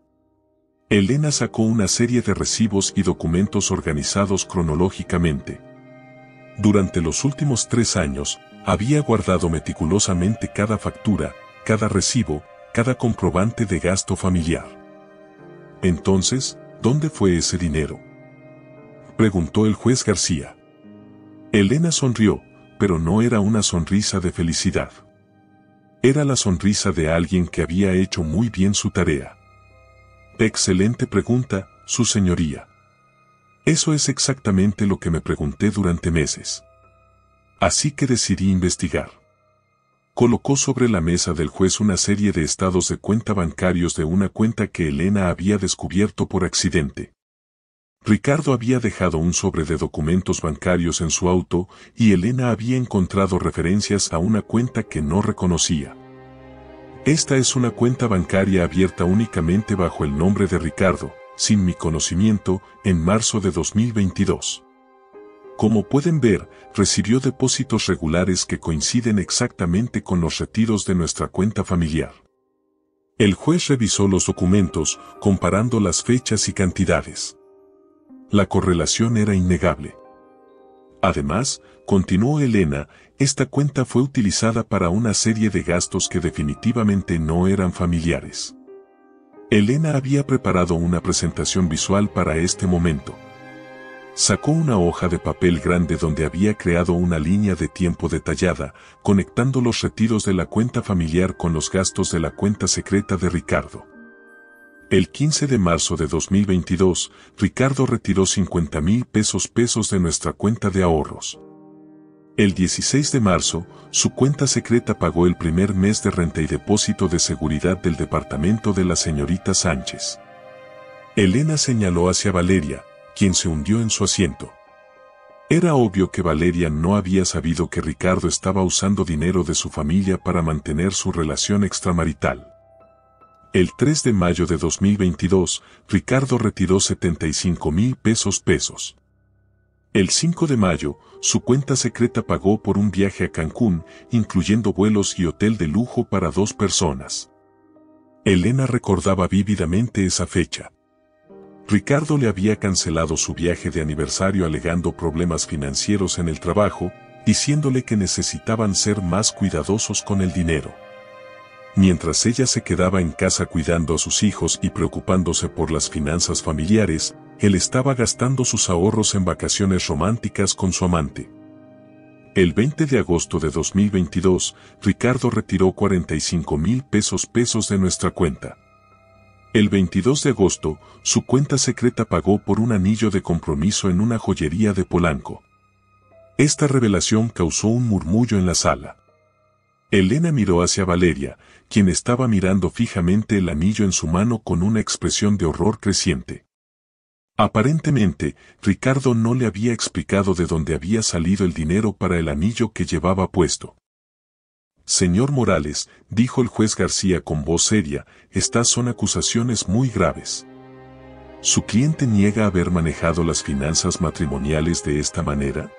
Elena sacó una serie de recibos y documentos organizados cronológicamente. Durante los últimos 3 años, había guardado meticulosamente cada factura, cada recibo, cada comprobante de gasto familiar. Entonces, ¿dónde fue ese dinero?, preguntó el juez García. Elena sonrió, pero no era una sonrisa de felicidad. Era la sonrisa de alguien que había hecho muy bien su tarea. Excelente pregunta, su señoría. Eso es exactamente lo que me pregunté durante meses. Así que decidí investigar. Colocó sobre la mesa del juez una serie de estados de cuenta bancarios de una cuenta que Elena había descubierto por accidente. Ricardo había dejado un sobre de documentos bancarios en su auto y Elena había encontrado referencias a una cuenta que no reconocía. Esta es una cuenta bancaria abierta únicamente bajo el nombre de Ricardo, sin mi conocimiento, en marzo de 2022. Como pueden ver, recibió depósitos regulares que coinciden exactamente con los retiros de nuestra cuenta familiar. El juez revisó los documentos, comparando las fechas y cantidades. La correlación era innegable. Además, continuó Elena, esta cuenta fue utilizada para una serie de gastos que definitivamente no eran familiares. Elena había preparado una presentación visual para este momento. Sacó una hoja de papel grande donde había creado una línea de tiempo detallada, conectando los retiros de la cuenta familiar con los gastos de la cuenta secreta de Ricardo. El 15 de marzo de 2022, Ricardo retiró 50,000 pesos de nuestra cuenta de ahorros. El 16 de marzo, su cuenta secreta pagó el primer mes de renta y depósito de seguridad del departamento de la señorita Sánchez. Elena señaló hacia Valeria, quien se hundió en su asiento. Era obvio que Valeria no había sabido que Ricardo estaba usando dinero de su familia para mantener su relación extramarital. El 3 de mayo de 2022, Ricardo retiró 75,000 pesos. El 5 de mayo, su cuenta secreta pagó por un viaje a Cancún, incluyendo vuelos y hotel de lujo para 2 personas. Elena recordaba vívidamente esa fecha. Ricardo le había cancelado su viaje de aniversario alegando problemas financieros en el trabajo, diciéndole que necesitaban ser más cuidadosos con el dinero. Mientras ella se quedaba en casa cuidando a sus hijos y preocupándose por las finanzas familiares, él estaba gastando sus ahorros en vacaciones románticas con su amante. El 20 de agosto de 2022, Ricardo retiró 45,000 pesos de nuestra cuenta. El 22 de agosto, su cuenta secreta pagó por un anillo de compromiso en una joyería de Polanco. Esta revelación causó un murmullo en la sala. Elena miró hacia Valeria, quien estaba mirando fijamente el anillo en su mano con una expresión de horror creciente. Aparentemente, Ricardo no le había explicado de dónde había salido el dinero para el anillo que llevaba puesto. Señor Morales, dijo el juez García con voz seria, estas son acusaciones muy graves. ¿Su cliente niega haber manejado las finanzas matrimoniales de esta manera?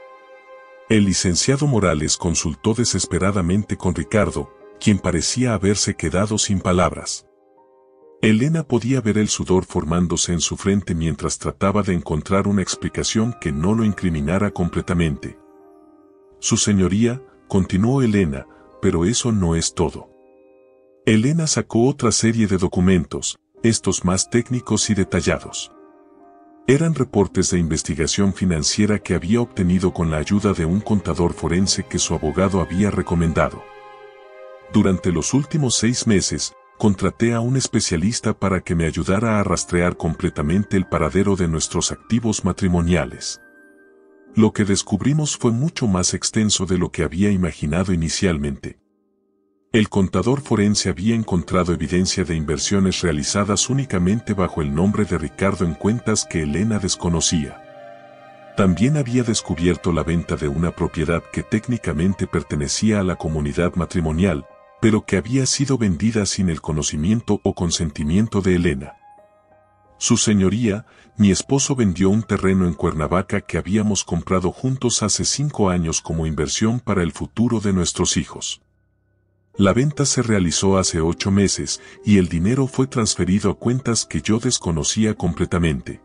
El licenciado Morales consultó desesperadamente con Ricardo, quien parecía haberse quedado sin palabras. Elena podía ver el sudor formándose en su frente mientras trataba de encontrar una explicación que no lo incriminara completamente. Su señoría, continuó Elena, pero eso no es todo. Elena sacó otra serie de documentos, estos más técnicos y detallados. Eran reportes de investigación financiera que había obtenido con la ayuda de un contador forense que su abogado había recomendado. Durante los últimos 6 meses, contraté a un especialista para que me ayudara a rastrear completamente el paradero de nuestros activos matrimoniales. Lo que descubrimos fue mucho más extenso de lo que había imaginado inicialmente. El contador forense había encontrado evidencia de inversiones realizadas únicamente bajo el nombre de Ricardo en cuentas que Elena desconocía. También había descubierto la venta de una propiedad que técnicamente pertenecía a la comunidad matrimonial, pero que había sido vendida sin el conocimiento o consentimiento de Elena. Su señoría, mi esposo vendió un terreno en Cuernavaca que habíamos comprado juntos hace 5 años como inversión para el futuro de nuestros hijos. La venta se realizó hace 8 meses y el dinero fue transferido a cuentas que yo desconocía completamente.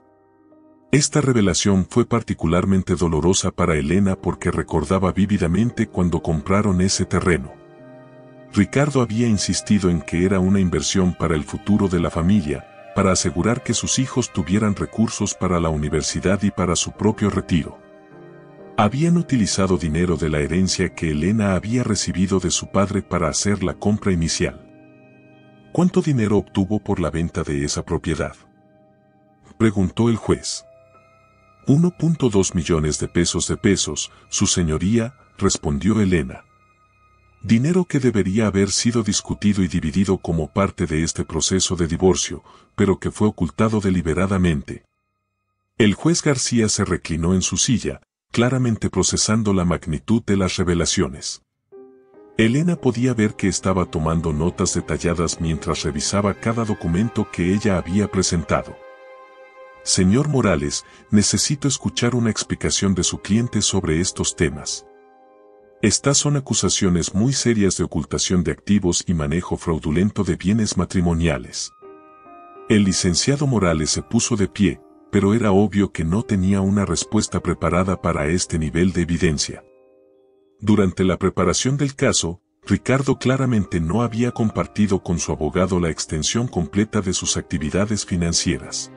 Esta revelación fue particularmente dolorosa para Elena porque recordaba vívidamente cuando compraron ese terreno. Ricardo había insistido en que era una inversión para el futuro de la familia, para asegurar que sus hijos tuvieran recursos para la universidad y para su propio retiro. Habían utilizado dinero de la herencia que Elena había recibido de su padre para hacer la compra inicial. ¿Cuánto dinero obtuvo por la venta de esa propiedad?, preguntó el juez. 1.2 millones de pesos, su señoría, respondió Elena. Dinero que debería haber sido discutido y dividido como parte de este proceso de divorcio, pero que fue ocultado deliberadamente. El juez García se reclinó en su silla, claramente procesando la magnitud de las revelaciones. Elena podía ver que estaba tomando notas detalladas mientras revisaba cada documento que ella había presentado. Señor Morales, necesito escuchar una explicación de su cliente sobre estos temas. Estas son acusaciones muy serias de ocultación de activos y manejo fraudulento de bienes matrimoniales. El licenciado Morales se puso de pie, pero era obvio que no tenía una respuesta preparada para este nivel de evidencia. Durante la preparación del caso, Ricardo claramente no había compartido con su abogado la extensión completa de sus actividades financieras.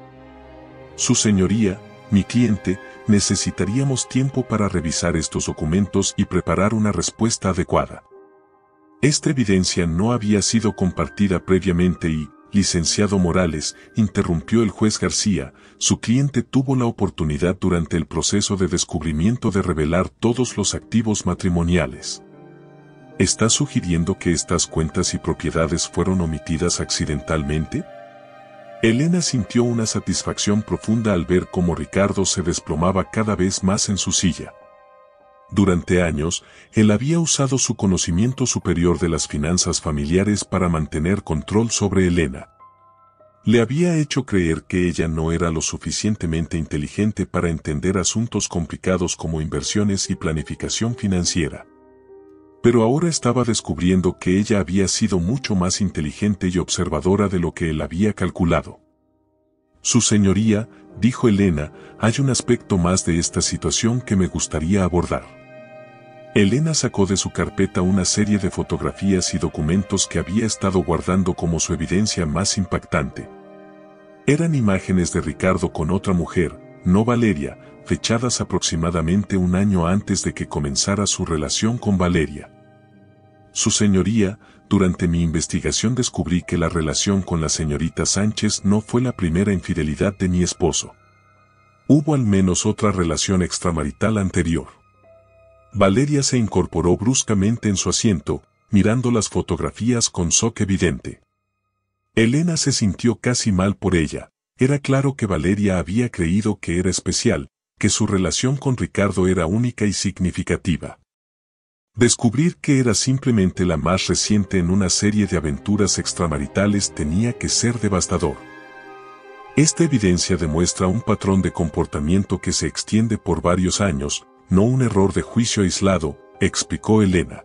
Su señoría, mi cliente, necesitaríamos tiempo para revisar estos documentos y preparar una respuesta adecuada. Esta evidencia no había sido compartida previamente y, licenciado Morales, interrumpió el juez García, su cliente tuvo la oportunidad durante el proceso de descubrimiento de revelar todos los activos matrimoniales. ¿Está sugiriendo que estas cuentas y propiedades fueron omitidas accidentalmente? Elena sintió una satisfacción profunda al ver cómo Ricardo se desplomaba cada vez más en su silla. Durante años, él había usado su conocimiento superior de las finanzas familiares para mantener control sobre Elena. Le había hecho creer que ella no era lo suficientemente inteligente para entender asuntos complicados como inversiones y planificación financiera. Pero ahora estaba descubriendo que ella había sido mucho más inteligente y observadora de lo que él había calculado. Su señoría, dijo Elena, hay un aspecto más de esta situación que me gustaría abordar. Elena sacó de su carpeta una serie de fotografías y documentos que había estado guardando como su evidencia más impactante. Eran imágenes de Ricardo con otra mujer, no Valeria, fechadas aproximadamente un año antes de que comenzara su relación con Valeria. Su señoría, durante mi investigación descubrí que la relación con la señorita Sánchez no fue la primera infidelidad de mi esposo. Hubo al menos otra relación extramarital anterior. Valeria se incorporó bruscamente en su asiento, mirando las fotografías con shock evidente. Elena se sintió casi mal por ella. Era claro que Valeria había creído que era especial, que su relación con Ricardo era única y significativa. Descubrir que era simplemente la más reciente en una serie de aventuras extramaritales tenía que ser devastador. Esta evidencia demuestra un patrón de comportamiento que se extiende por varios años, no un error de juicio aislado, explicó Elena.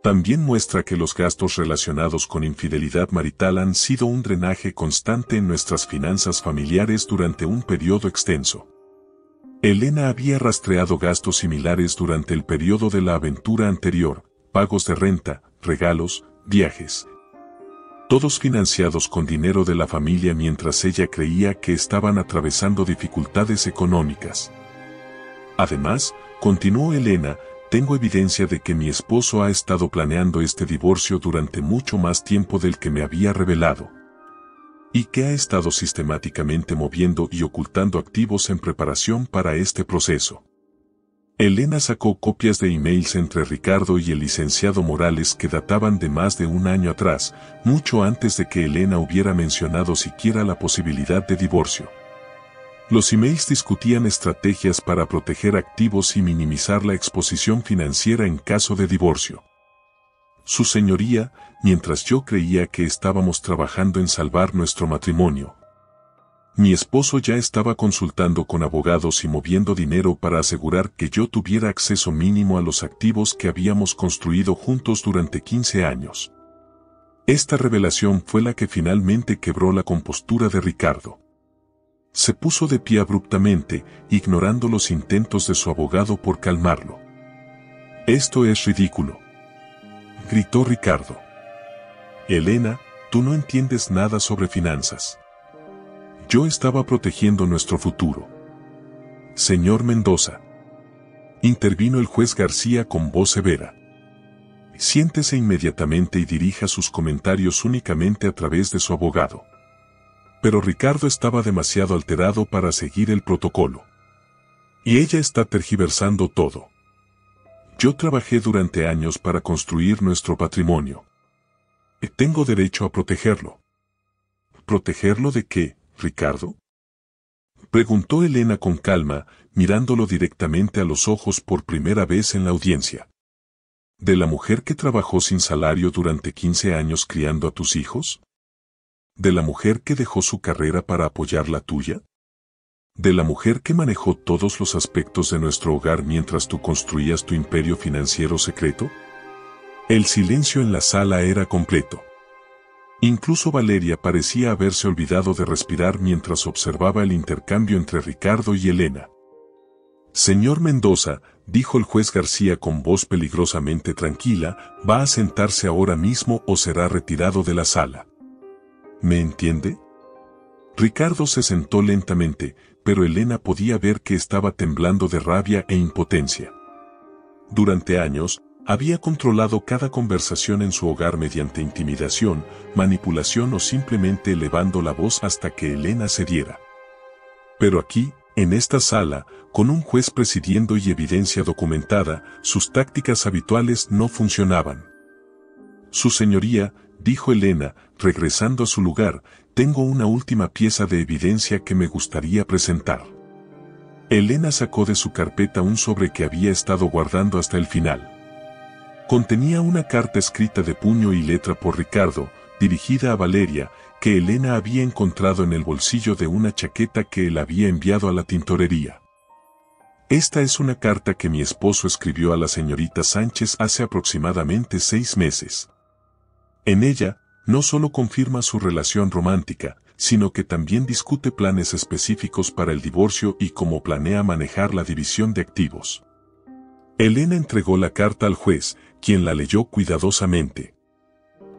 También muestra que los gastos relacionados con infidelidad marital han sido un drenaje constante en nuestras finanzas familiares durante un periodo extenso. Elena había rastreado gastos similares durante el periodo de la aventura anterior, pagos de renta, regalos, viajes. Todos financiados con dinero de la familia mientras ella creía que estaban atravesando dificultades económicas. Además, continuó Elena, tengo evidencia de que mi esposo ha estado planeando este divorcio durante mucho más tiempo del que me había revelado. Y que ha estado sistemáticamente moviendo y ocultando activos en preparación para este proceso. Elena sacó copias de emails entre Ricardo y el licenciado Morales que databan de más de un año atrás, mucho antes de que Elena hubiera mencionado siquiera la posibilidad de divorcio. Los emails discutían estrategias para proteger activos y minimizar la exposición financiera en caso de divorcio. Su señoría, mientras yo creía que estábamos trabajando en salvar nuestro matrimonio. Mi esposo ya estaba consultando con abogados y moviendo dinero para asegurar que yo tuviera acceso mínimo a los activos que habíamos construido juntos durante 15 años. Esta revelación fue la que finalmente quebró la compostura de Ricardo. Se puso de pie abruptamente, ignorando los intentos de su abogado por calmarlo. Esto es ridículo, gritó Ricardo. Elena, tú no entiendes nada sobre finanzas. Yo estaba protegiendo nuestro futuro. Señor Mendoza. Intervino el juez García con voz severa. Siéntese inmediatamente y dirija sus comentarios únicamente a través de su abogado. Pero Ricardo estaba demasiado alterado para seguir el protocolo. Y ella está tergiversando todo. Yo trabajé durante años para construir nuestro patrimonio. Tengo derecho a protegerlo. ¿Protegerlo de qué, Ricardo? Preguntó Elena con calma, mirándolo directamente a los ojos por primera vez en la audiencia. ¿De la mujer que trabajó sin salario durante 15 años criando a tus hijos? ¿De la mujer que dejó su carrera para apoyar la tuya? ¿De la mujer que manejó todos los aspectos de nuestro hogar mientras tú construías tu imperio financiero secreto? El silencio en la sala era completo. Incluso Valeria parecía haberse olvidado de respirar mientras observaba el intercambio entre Ricardo y Elena. Señor Mendoza, dijo el juez García con voz peligrosamente tranquila, ¿va a sentarse ahora mismo o será retirado de la sala? ¿Me entiende? Ricardo se sentó lentamente, pero Elena podía ver que estaba temblando de rabia e impotencia. Durante años, había controlado cada conversación en su hogar mediante intimidación, manipulación o simplemente elevando la voz hasta que Elena cediera. Pero aquí, en esta sala, con un juez presidiendo y evidencia documentada, sus tácticas habituales no funcionaban. Su señoría, dijo Elena, regresando a su lugar, tengo una última pieza de evidencia que me gustaría presentar. Elena sacó de su carpeta un sobre que había estado guardando hasta el final. Contenía una carta escrita de puño y letra por Ricardo, dirigida a Valeria, que Elena había encontrado en el bolsillo de una chaqueta que él había enviado a la tintorería. Esta es una carta que mi esposo escribió a la señorita Sánchez hace aproximadamente 6 meses. En ella, no solo confirma su relación romántica, sino que también discute planes específicos para el divorcio y cómo planea manejar la división de activos. Elena entregó la carta al juez, quien la leyó cuidadosamente.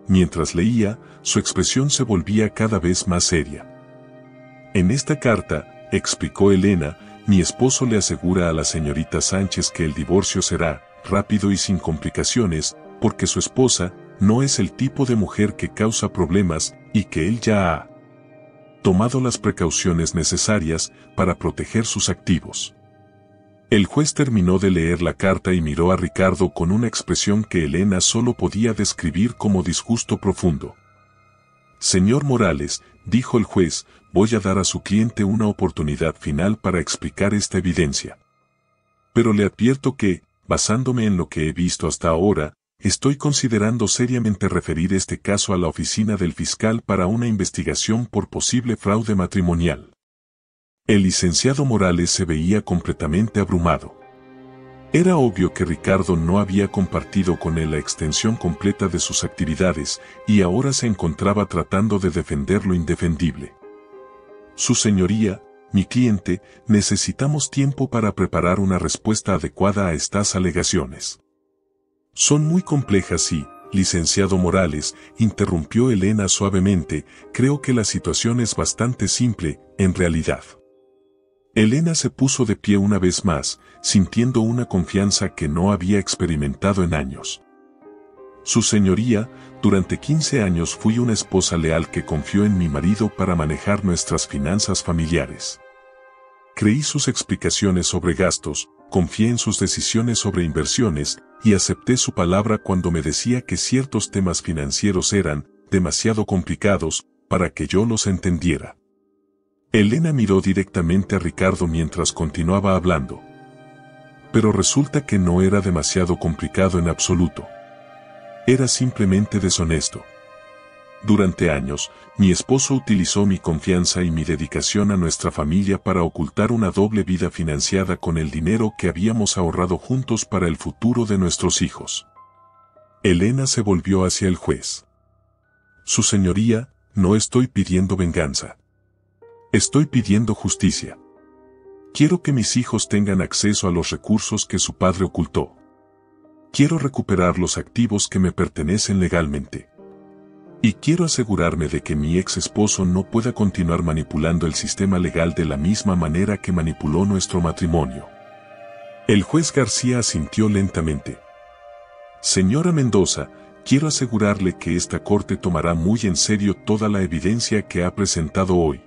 Mientras leía, su expresión se volvía cada vez más seria. En esta carta, explicó Elena, mi esposo le asegura a la señorita Sánchez que el divorcio será rápido y sin complicaciones, porque su esposa no es el tipo de mujer que causa problemas y que él ya ha tomado las precauciones necesarias para proteger sus activos. El juez terminó de leer la carta y miró a Ricardo con una expresión que Elena solo podía describir como disgusto profundo. Señor Morales, dijo el juez, voy a dar a su cliente una oportunidad final para explicar esta evidencia. Pero le advierto que, basándome en lo que he visto hasta ahora, estoy considerando seriamente referir este caso a la oficina del fiscal para una investigación por posible fraude matrimonial. El licenciado Morales se veía completamente abrumado. Era obvio que Ricardo no había compartido con él la extensión completa de sus actividades y ahora se encontraba tratando de defender lo indefendible. Su señoría, mi cliente, necesitamos tiempo para preparar una respuesta adecuada a estas alegaciones. Son muy complejas y, licenciado Morales, interrumpió Elena suavemente, creo que la situación es bastante simple, en realidad. Elena se puso de pie una vez más, sintiendo una confianza que no había experimentado en años. Su señoría, durante 15 años fui una esposa leal que confió en mi marido para manejar nuestras finanzas familiares. Creí sus explicaciones sobre gastos, confié en sus decisiones sobre inversiones, y acepté su palabra cuando me decía que ciertos temas financieros eran demasiado complicados para que yo los entendiera. Elena miró directamente a Ricardo mientras continuaba hablando. Pero resulta que no era demasiado complicado en absoluto. Era simplemente deshonesto. Durante años, mi esposo utilizó mi confianza y mi dedicación a nuestra familia para ocultar una doble vida financiada con el dinero que habíamos ahorrado juntos para el futuro de nuestros hijos. Elena se volvió hacia el juez. Su señoría, no estoy pidiendo venganza. Estoy pidiendo justicia. Quiero que mis hijos tengan acceso a los recursos que su padre ocultó. Quiero recuperar los activos que me pertenecen legalmente. Y quiero asegurarme de que mi ex esposo no pueda continuar manipulando el sistema legal de la misma manera que manipuló nuestro matrimonio. El juez García asintió lentamente. Señora Mendoza, quiero asegurarle que esta corte tomará muy en serio toda la evidencia que ha presentado hoy.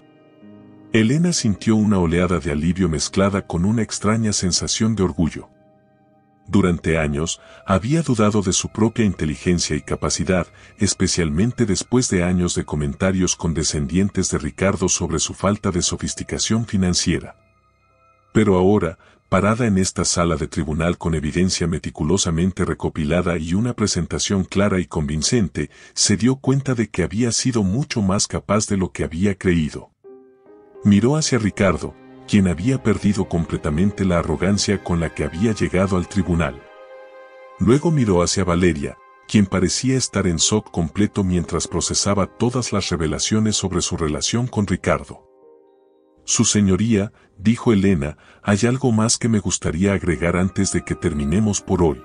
Elena sintió una oleada de alivio mezclada con una extraña sensación de orgullo. Durante años, había dudado de su propia inteligencia y capacidad, especialmente después de años de comentarios condescendientes de Ricardo sobre su falta de sofisticación financiera. Pero ahora, parada en esta sala de tribunal con evidencia meticulosamente recopilada y una presentación clara y convincente, se dio cuenta de que había sido mucho más capaz de lo que había creído. Miró hacia Ricardo, quien había perdido completamente la arrogancia con la que había llegado al tribunal. Luego miró hacia Valeria, quien parecía estar en shock completo mientras procesaba todas las revelaciones sobre su relación con Ricardo. Su señoría, dijo Elena, hay algo más que me gustaría agregar antes de que terminemos por hoy.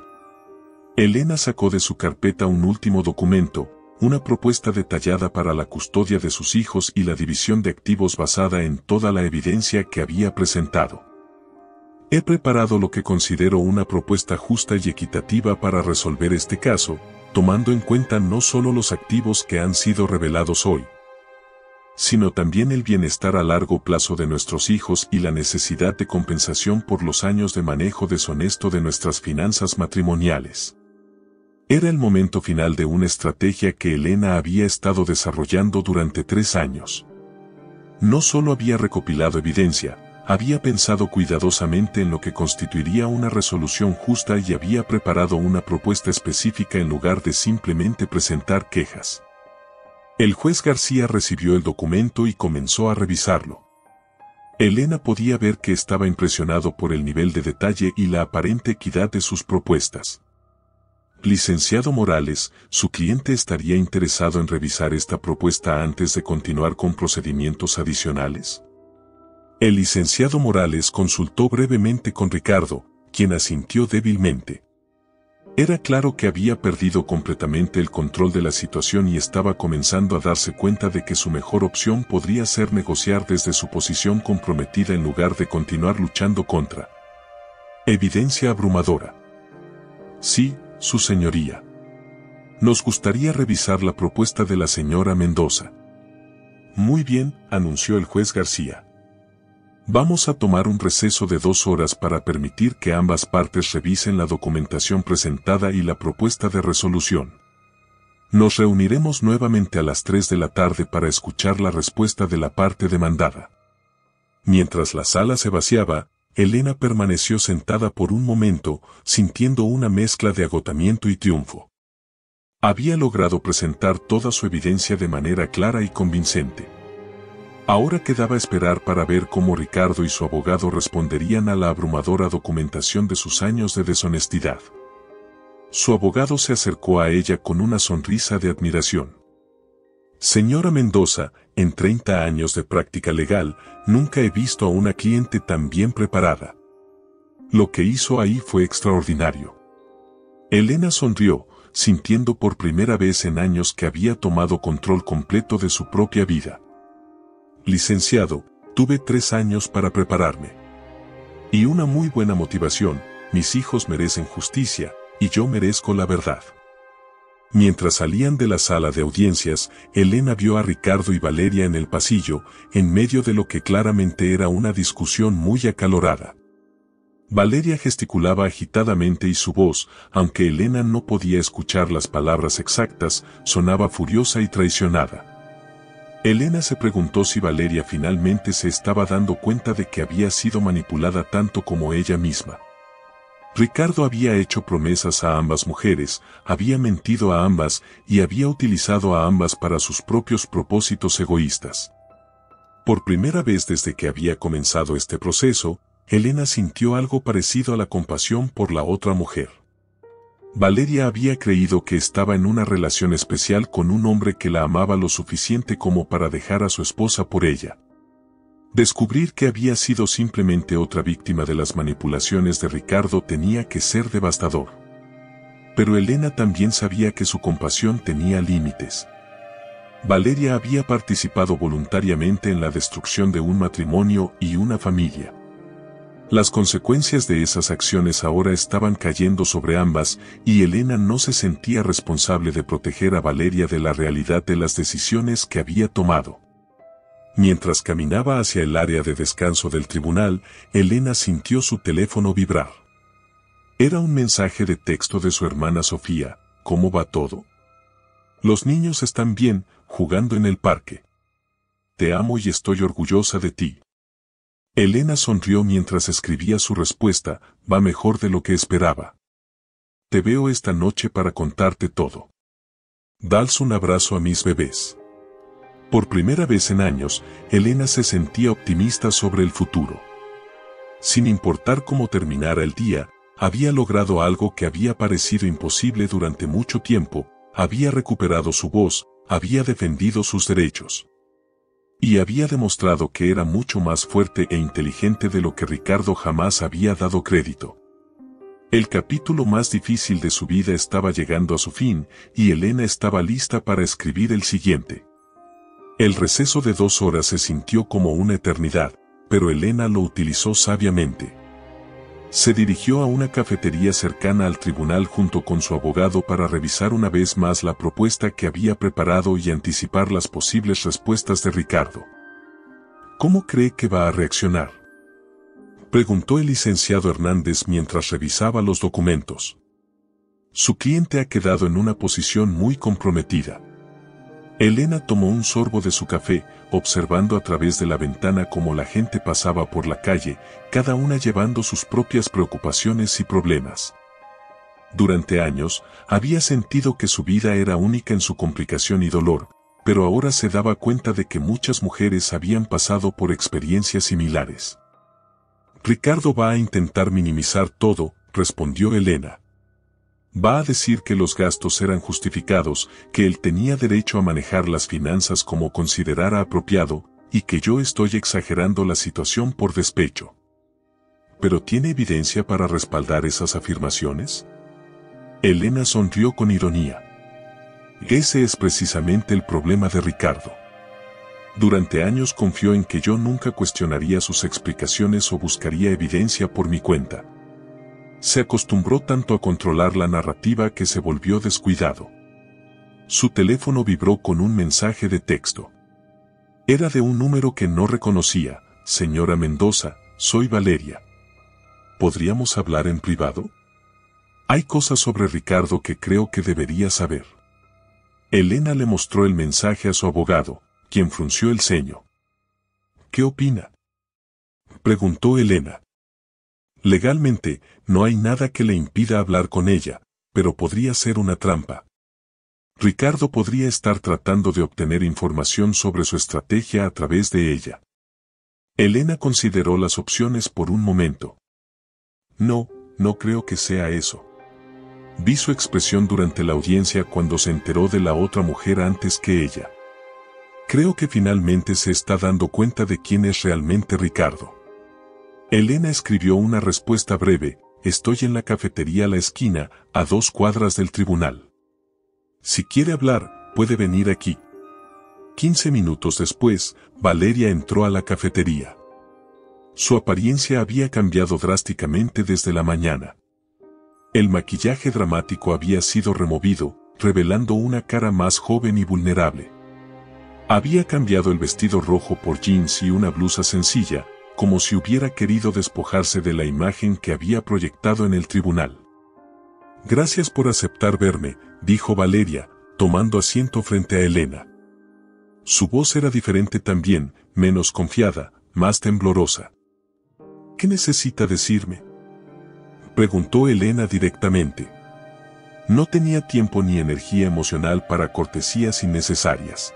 Elena sacó de su carpeta un último documento, una propuesta detallada para la custodia de sus hijos y la división de activos basada en toda la evidencia que había presentado. He preparado lo que considero una propuesta justa y equitativa para resolver este caso, tomando en cuenta no solo los activos que han sido revelados hoy, sino también el bienestar a largo plazo de nuestros hijos y la necesidad de compensación por los años de manejo deshonesto de nuestras finanzas matrimoniales. Era el momento final de una estrategia que Elena había estado desarrollando durante 3 años. No solo había recopilado evidencia, había pensado cuidadosamente en lo que constituiría una resolución justa y había preparado una propuesta específica en lugar de simplemente presentar quejas. El juez García recibió el documento y comenzó a revisarlo. Elena podía ver que estaba impresionado por el nivel de detalle y la aparente equidad de sus propuestas. Licenciado Morales, ¿su cliente estaría interesado en revisar esta propuesta antes de continuar con procedimientos adicionales? El licenciado Morales consultó brevemente con Ricardo, quien asintió débilmente. Era claro que había perdido completamente el control de la situación y estaba comenzando a darse cuenta de que su mejor opción podría ser negociar desde su posición comprometida en lugar de continuar luchando contra evidencia abrumadora. Sí, su señoría. Nos gustaría revisar la propuesta de la señora Mendoza. Muy bien, anunció el juez García. Vamos a tomar un receso de 2 horas para permitir que ambas partes revisen la documentación presentada y la propuesta de resolución. Nos reuniremos nuevamente a las 3 de la tarde para escuchar la respuesta de la parte demandada. Mientras la sala se vaciaba, Elena permaneció sentada por un momento, sintiendo una mezcla de agotamiento y triunfo. Había logrado presentar toda su evidencia de manera clara y convincente. Ahora quedaba esperar para ver cómo Ricardo y su abogado responderían a la abrumadora documentación de sus años de deshonestidad. Su abogado se acercó a ella con una sonrisa de admiración. Señora Mendoza, en 30 años de práctica legal, nunca he visto a una cliente tan bien preparada. Lo que hizo ahí fue extraordinario. Elena sonrió, sintiendo por primera vez en años que había tomado control completo de su propia vida. Licenciado, tuve 3 años para prepararme. Y una muy buena motivación, mis hijos merecen justicia, y yo merezco la verdad. Mientras salían de la sala de audiencias, Elena vio a Ricardo y Valeria en el pasillo, en medio de lo que claramente era una discusión muy acalorada. Valeria gesticulaba agitadamente y su voz, aunque Elena no podía escuchar las palabras exactas, sonaba furiosa y traicionada. Elena se preguntó si Valeria finalmente se estaba dando cuenta de que había sido manipulada tanto como ella misma. Ricardo había hecho promesas a ambas mujeres, había mentido a ambas y había utilizado a ambas para sus propios propósitos egoístas. Por primera vez desde que había comenzado este proceso, Elena sintió algo parecido a la compasión por la otra mujer. Valeria había creído que estaba en una relación especial con un hombre que la amaba lo suficiente como para dejar a su esposa por ella. Descubrir que había sido simplemente otra víctima de las manipulaciones de Ricardo tenía que ser devastador. Pero Elena también sabía que su compasión tenía límites. Valeria había participado voluntariamente en la destrucción de un matrimonio y una familia. Las consecuencias de esas acciones ahora estaban cayendo sobre ambas, y Elena no se sentía responsable de proteger a Valeria de la realidad de las decisiones que había tomado. Mientras caminaba hacia el área de descanso del tribunal, Elena sintió su teléfono vibrar. Era un mensaje de texto de su hermana Sofía. ¿Cómo va todo? Los niños están bien, jugando en el parque. Te amo y estoy orgullosa de ti. Elena sonrió mientras escribía su respuesta. Va mejor de lo que esperaba. Te veo esta noche para contarte todo. Dales un abrazo a mis bebés. Por primera vez en años, Elena se sentía optimista sobre el futuro. Sin importar cómo terminara el día, había logrado algo que había parecido imposible durante mucho tiempo, había recuperado su voz, había defendido sus derechos. Y había demostrado que era mucho más fuerte e inteligente de lo que Ricardo jamás había dado crédito. El capítulo más difícil de su vida estaba llegando a su fin, y Elena estaba lista para escribir el siguiente. El receso de 2 horas se sintió como una eternidad, pero Elena lo utilizó sabiamente. Se dirigió a una cafetería cercana al tribunal junto con su abogado para revisar una vez más la propuesta que había preparado y anticipar las posibles respuestas de Ricardo. ¿Cómo cree que va a reaccionar?, preguntó el licenciado Hernández mientras revisaba los documentos. Su cliente ha quedado en una posición muy comprometida. Elena tomó un sorbo de su café, observando a través de la ventana cómo la gente pasaba por la calle, cada una llevando sus propias preocupaciones y problemas. Durante años, había sentido que su vida era única en su complicación y dolor, pero ahora se daba cuenta de que muchas mujeres habían pasado por experiencias similares. Ricardo va a intentar minimizar todo, respondió Elena. Va a decir que los gastos eran justificados, que él tenía derecho a manejar las finanzas como considerara apropiado, y que yo estoy exagerando la situación por despecho. ¿Pero tiene evidencia para respaldar esas afirmaciones? Elena sonrió con ironía. Ese es precisamente el problema de Ricardo. Durante años confió en que yo nunca cuestionaría sus explicaciones o buscaría evidencia por mi cuenta. Se acostumbró tanto a controlar la narrativa que se volvió descuidado. Su teléfono vibró con un mensaje de texto. Era de un número que no reconocía. Señora Mendoza, soy Valeria. ¿Podríamos hablar en privado? Hay cosas sobre Ricardo que creo que debería saber. Elena le mostró el mensaje a su abogado, quien frunció el ceño. ¿Qué opina?, preguntó Elena. Legalmente, no hay nada que le impida hablar con ella, pero podría ser una trampa. Ricardo podría estar tratando de obtener información sobre su estrategia a través de ella. Elena consideró las opciones por un momento. No creo que sea eso. Vi su expresión durante la audiencia cuando se enteró de la otra mujer antes que ella. Creo que finalmente se está dando cuenta de quién es realmente Ricardo. Elena escribió una respuesta breve. Estoy en la cafetería a la esquina, a 2 cuadras del tribunal. Si quiere hablar, puede venir aquí. 15 minutos después, Valeria entró a la cafetería. Su apariencia había cambiado drásticamente desde la mañana. El maquillaje dramático había sido removido, revelando una cara más joven y vulnerable. Había cambiado el vestido rojo por jeans y una blusa sencilla, como si hubiera querido despojarse de la imagen que había proyectado en el tribunal. Gracias por aceptar verme, dijo Valeria, tomando asiento frente a Elena. Su voz era diferente también, menos confiada, más temblorosa. ¿Qué necesita decirme?, preguntó Elena directamente. No tenía tiempo ni energía emocional para cortesías innecesarias.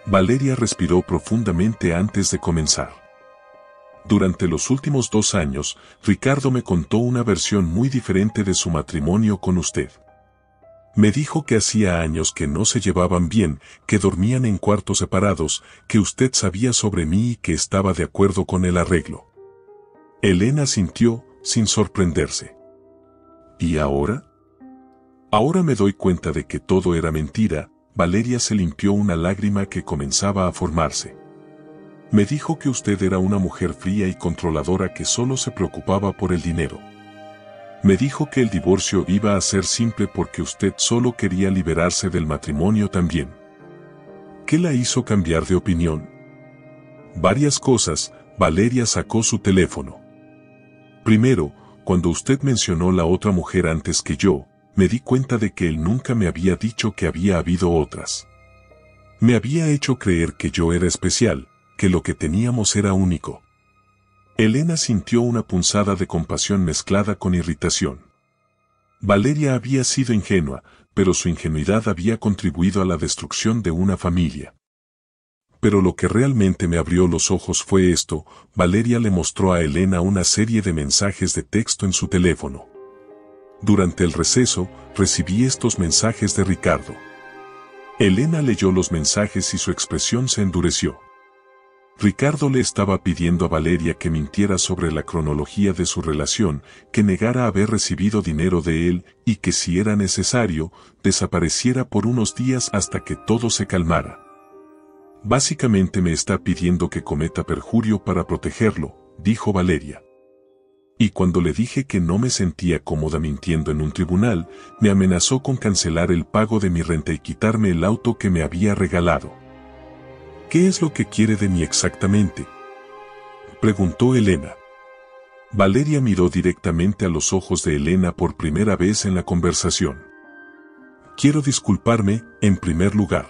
Valeria respiró profundamente antes de comenzar. Durante los últimos 2 años, Ricardo me contó una versión muy diferente de su matrimonio con usted. Me dijo que hacía años que no se llevaban bien, que dormían en cuartos separados, que usted sabía sobre mí y que estaba de acuerdo con el arreglo. Elena sintió, sin sorprenderse. ¿Y ahora? Ahora me doy cuenta de que todo era mentira. Valeria se limpió una lágrima que comenzaba a formarse. Me dijo que usted era una mujer fría y controladora que solo se preocupaba por el dinero. Me dijo que el divorcio iba a ser simple porque usted solo quería liberarse del matrimonio también. ¿Qué la hizo cambiar de opinión? Varias cosas. Valeria sacó su teléfono. Primero, cuando usted mencionó la otra mujer antes que yo, me di cuenta de que él nunca me había dicho que había habido otras. Me había hecho creer que yo era especial, que lo que teníamos era único. Elena sintió una punzada de compasión mezclada con irritación. Valeria había sido ingenua, pero su ingenuidad había contribuido a la destrucción de una familia. Pero lo que realmente me abrió los ojos fue esto: Valeria le mostró a Elena una serie de mensajes de texto en su teléfono. Durante el receso, recibí estos mensajes de Ricardo. Elena leyó los mensajes y su expresión se endureció. Ricardo le estaba pidiendo a Valeria que mintiera sobre la cronología de su relación, que negara haber recibido dinero de él y que, si era necesario, desapareciera por unos días hasta que todo se calmara. Básicamente me está pidiendo que cometa perjurio para protegerlo, dijo Valeria. Y cuando le dije que no me sentía cómoda mintiendo en un tribunal, me amenazó con cancelar el pago de mi renta y quitarme el auto que me había regalado. ¿Qué es lo que quiere de mí exactamente?, preguntó Elena. Valeria miró directamente a los ojos de Elena por primera vez en la conversación. Quiero disculparme, en primer lugar.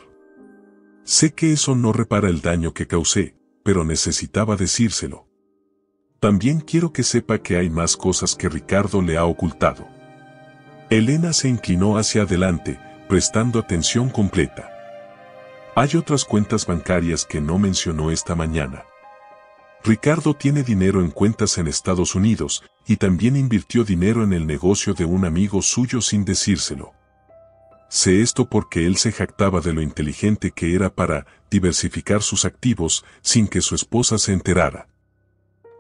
Sé que eso no repara el daño que causé, pero necesitaba decírselo. También quiero que sepa que hay más cosas que Ricardo le ha ocultado. Elena se inclinó hacia adelante, prestando atención completa. Hay otras cuentas bancarias que no mencionó esta mañana. Ricardo tiene dinero en cuentas en Estados Unidos, y también invirtió dinero en el negocio de un amigo suyo sin decírselo. Sé esto porque él se jactaba de lo inteligente que era para diversificar sus activos sin que su esposa se enterara.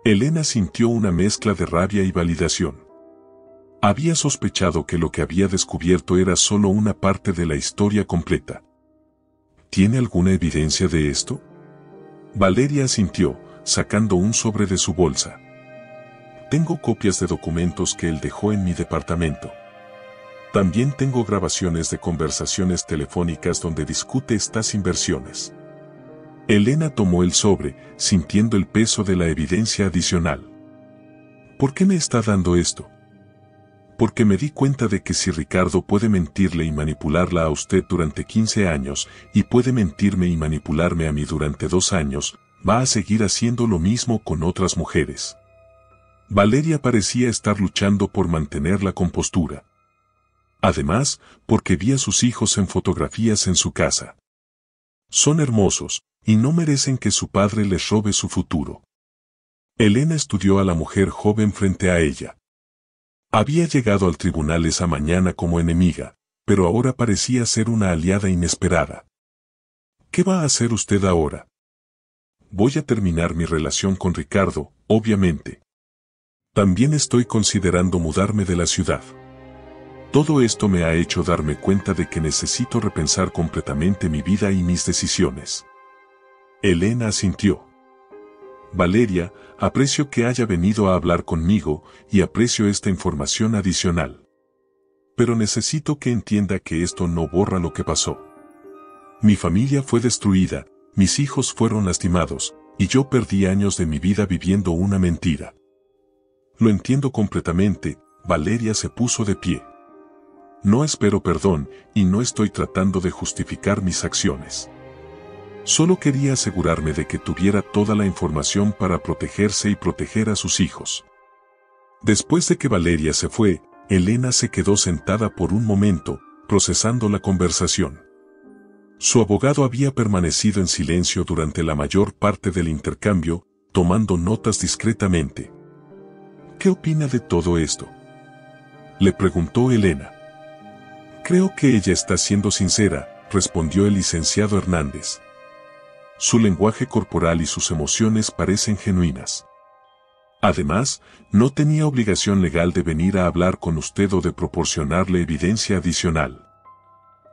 Elena sintió una mezcla de rabia y validación. Había sospechado que lo que había descubierto era solo una parte de la historia completa. ¿Tiene alguna evidencia de esto?, Valeria asintió, sacando un sobre de su bolsa. Tengo copias de documentos que él dejó en mi departamento. También tengo grabaciones de conversaciones telefónicas donde discute estas inversiones. Elena tomó el sobre, sintiendo el peso de la evidencia adicional. ¿Por qué me está dando esto? Porque me di cuenta de que si Ricardo puede mentirle y manipularla a usted durante 15 años, y puede mentirme y manipularme a mí durante 2 años, va a seguir haciendo lo mismo con otras mujeres. Valeria parecía estar luchando por mantener la compostura. Además, porque vi a sus hijos en fotografías en su casa. Son hermosos, y no merecen que su padre les robe su futuro. Elena estudió a la mujer joven frente a ella. Había llegado al tribunal esa mañana como enemiga, pero ahora parecía ser una aliada inesperada. ¿Qué va a hacer usted ahora? Voy a terminar mi relación con Ricardo, obviamente. También estoy considerando mudarme de la ciudad. Todo esto me ha hecho darme cuenta de que necesito repensar completamente mi vida y mis decisiones. Elena asintió. Valeria, aprecio que haya venido a hablar conmigo y aprecio esta información adicional. Pero necesito que entienda que esto no borra lo que pasó. Mi familia fue destruida, mis hijos fueron lastimados, y yo perdí años de mi vida viviendo una mentira. Lo entiendo completamente. Valeria se puso de pie. No espero perdón, y no estoy tratando de justificar mis acciones. Solo quería asegurarme de que tuviera toda la información para protegerse y proteger a sus hijos. Después de que Valeria se fue, Elena se quedó sentada por un momento, procesando la conversación. Su abogado había permanecido en silencio durante la mayor parte del intercambio, tomando notas discretamente. ¿Qué opina de todo esto?, le preguntó Elena. Creo que ella está siendo sincera, respondió el licenciado Hernández. Su lenguaje corporal y sus emociones parecen genuinas. Además, no tenía obligación legal de venir a hablar con usted o de proporcionarle evidencia adicional.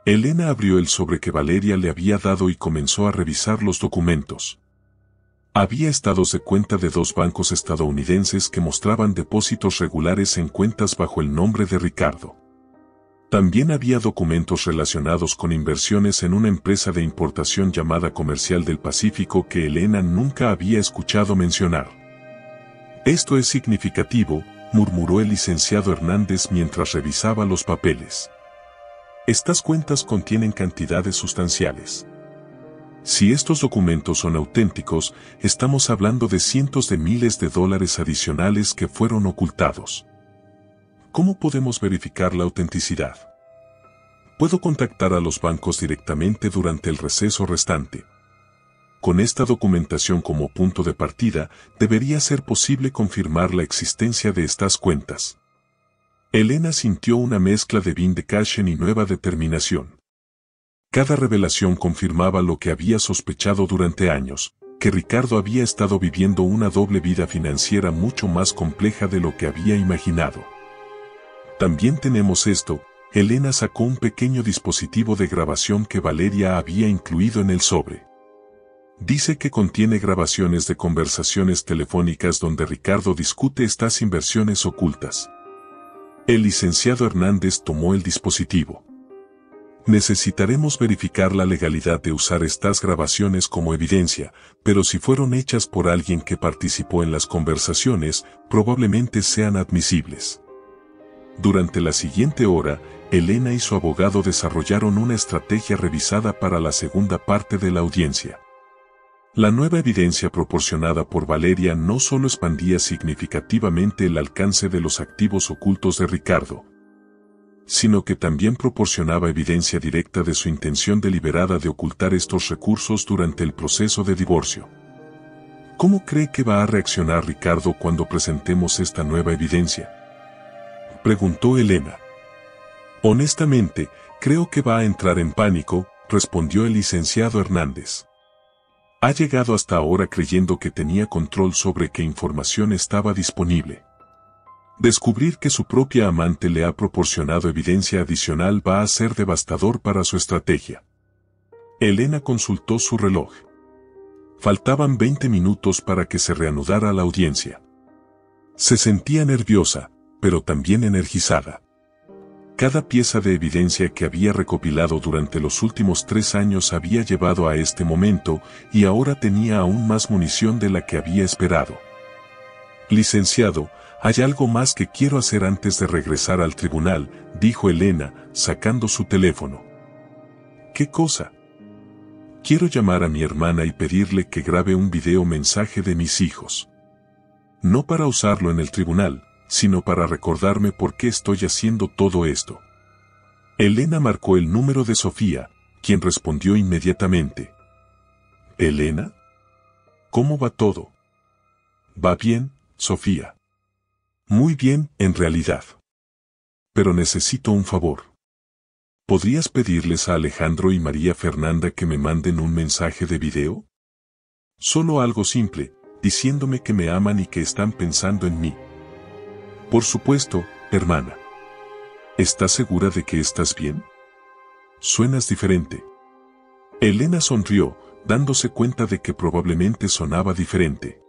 Elena abrió el sobre que Valeria le había dado y comenzó a revisar los documentos. Había estados de cuenta de 2 bancos estadounidenses que mostraban depósitos regulares en cuentas bajo el nombre de Ricardo. También había documentos relacionados con inversiones en una empresa de importación llamada Comercial del Pacífico que Elena nunca había escuchado mencionar. Esto es significativo, murmuró el licenciado Hernández mientras revisaba los papeles. Estas cuentas contienen cantidades sustanciales. Si estos documentos son auténticos, estamos hablando de cientos de miles de dólares adicionales que fueron ocultados. ¿Cómo podemos verificar la autenticidad? Puedo contactar a los bancos directamente durante el receso restante. Con esta documentación como punto de partida, debería ser posible confirmar la existencia de estas cuentas. Elena sintió una mezcla de vindicación y nueva determinación. Cada revelación confirmaba lo que había sospechado durante años, que Ricardo había estado viviendo una doble vida financiera mucho más compleja de lo que había imaginado. También tenemos esto. Elena sacó un pequeño dispositivo de grabación que Valeria había incluido en el sobre. Dice que contiene grabaciones de conversaciones telefónicas donde Ricardo discute estas inversiones ocultas. El licenciado Hernández tomó el dispositivo. Necesitaremos verificar la legalidad de usar estas grabaciones como evidencia, pero si fueron hechas por alguien que participó en las conversaciones, probablemente sean admisibles. Durante la siguiente hora, Elena y su abogado desarrollaron una estrategia revisada para la segunda parte de la audiencia. La nueva evidencia proporcionada por Valeria no solo expandía significativamente el alcance de los activos ocultos de Ricardo, sino que también proporcionaba evidencia directa de su intención deliberada de ocultar estos recursos durante el proceso de divorcio. ¿Cómo cree que va a reaccionar Ricardo cuando presentemos esta nueva evidencia?, preguntó Elena. Honestamente, creo que va a entrar en pánico, respondió el licenciado Hernández. Ha llegado hasta ahora creyendo que tenía control sobre qué información estaba disponible. Descubrir que su propia amante le ha proporcionado evidencia adicional va a ser devastador para su estrategia. Elena consultó su reloj. Faltaban 20 minutos para que se reanudara la audiencia. Se sentía nerviosa, pero también energizada. Cada pieza de evidencia que había recopilado durante los últimos 3 años había llevado a este momento, y ahora tenía aún más munición de la que había esperado. Licenciado, hay algo más que quiero hacer antes de regresar al tribunal, dijo Elena, sacando su teléfono. ¿Qué cosa? Quiero llamar a mi hermana y pedirle que grabe un video mensaje de mis hijos. No para usarlo en el tribunal, sino para recordarme por qué estoy haciendo todo esto. Elena marcó el número de Sofía, quien respondió inmediatamente. ¿Elena? ¿Cómo va todo? Va bien, Sofía. Muy bien, en realidad. Pero necesito un favor. ¿Podrías pedirles a Alejandro y María Fernanda que me manden un mensaje de video? Solo algo simple, diciéndome que me aman y que están pensando en mí. Por supuesto, hermana. ¿Estás segura de que estás bien? Suenas diferente. Elena sonrió, dándose cuenta de que probablemente sonaba diferente.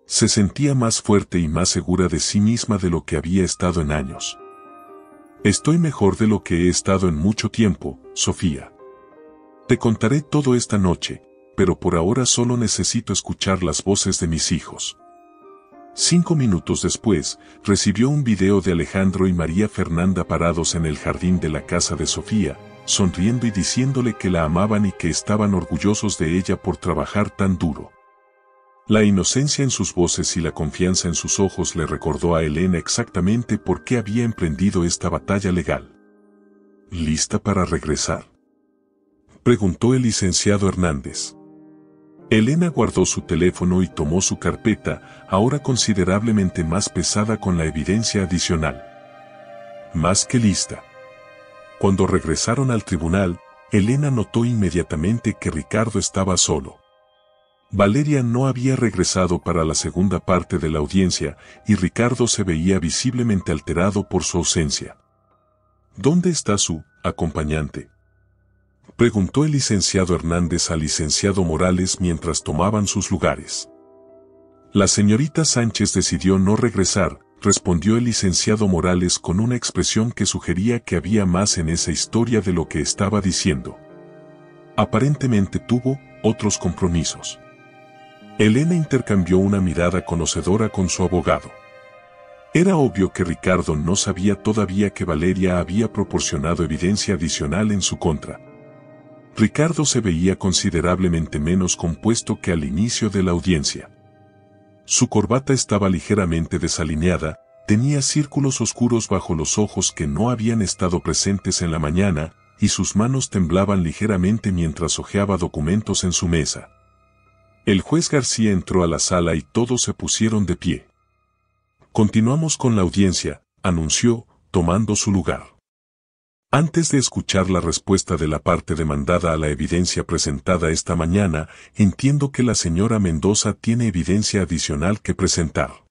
Se sentía más fuerte y más segura de sí misma de lo que había estado en años. Estoy mejor de lo que he estado en mucho tiempo, Sofía. Te contaré todo esta noche, pero por ahora solo necesito escuchar las voces de mis hijos. 5 minutos después, recibió un video de Alejandro y María Fernanda parados en el jardín de la casa de Sofía, sonriendo y diciéndole que la amaban y que estaban orgullosos de ella por trabajar tan duro. La inocencia en sus voces y la confianza en sus ojos le recordó a Elena exactamente por qué había emprendido esta batalla legal. ¿Lista para regresar?, preguntó el licenciado Hernández. Elena guardó su teléfono y tomó su carpeta, ahora considerablemente más pesada con la evidencia adicional. Más que lista. Cuando regresaron al tribunal, Elena notó inmediatamente que Ricardo estaba solo. Valeria no había regresado para la segunda parte de la audiencia, y Ricardo se veía visiblemente alterado por su ausencia. ¿Dónde está su acompañante?, Preguntó el licenciado Hernández al licenciado Morales mientras tomaban sus lugares. La señorita Sánchez decidió no regresar, respondió el licenciado Morales con una expresión que sugería que había más en esa historia de lo que estaba diciendo. Aparentemente tuvo otros compromisos. Elena intercambió una mirada conocedora con su abogado. Era obvio que Ricardo no sabía todavía que Valeria había proporcionado evidencia adicional en su contra. Ricardo se veía considerablemente menos compuesto que al inicio de la audiencia. Su corbata estaba ligeramente desalineada, tenía círculos oscuros bajo los ojos que no habían estado presentes en la mañana, y sus manos temblaban ligeramente mientras hojeaba documentos en su mesa. El juez García entró a la sala y todos se pusieron de pie. Continuamos con la audiencia, anunció, tomando su lugar. Antes de escuchar la respuesta de la parte demandada a la evidencia presentada esta mañana, entiendo que la señora Mendoza tiene evidencia adicional que presentar.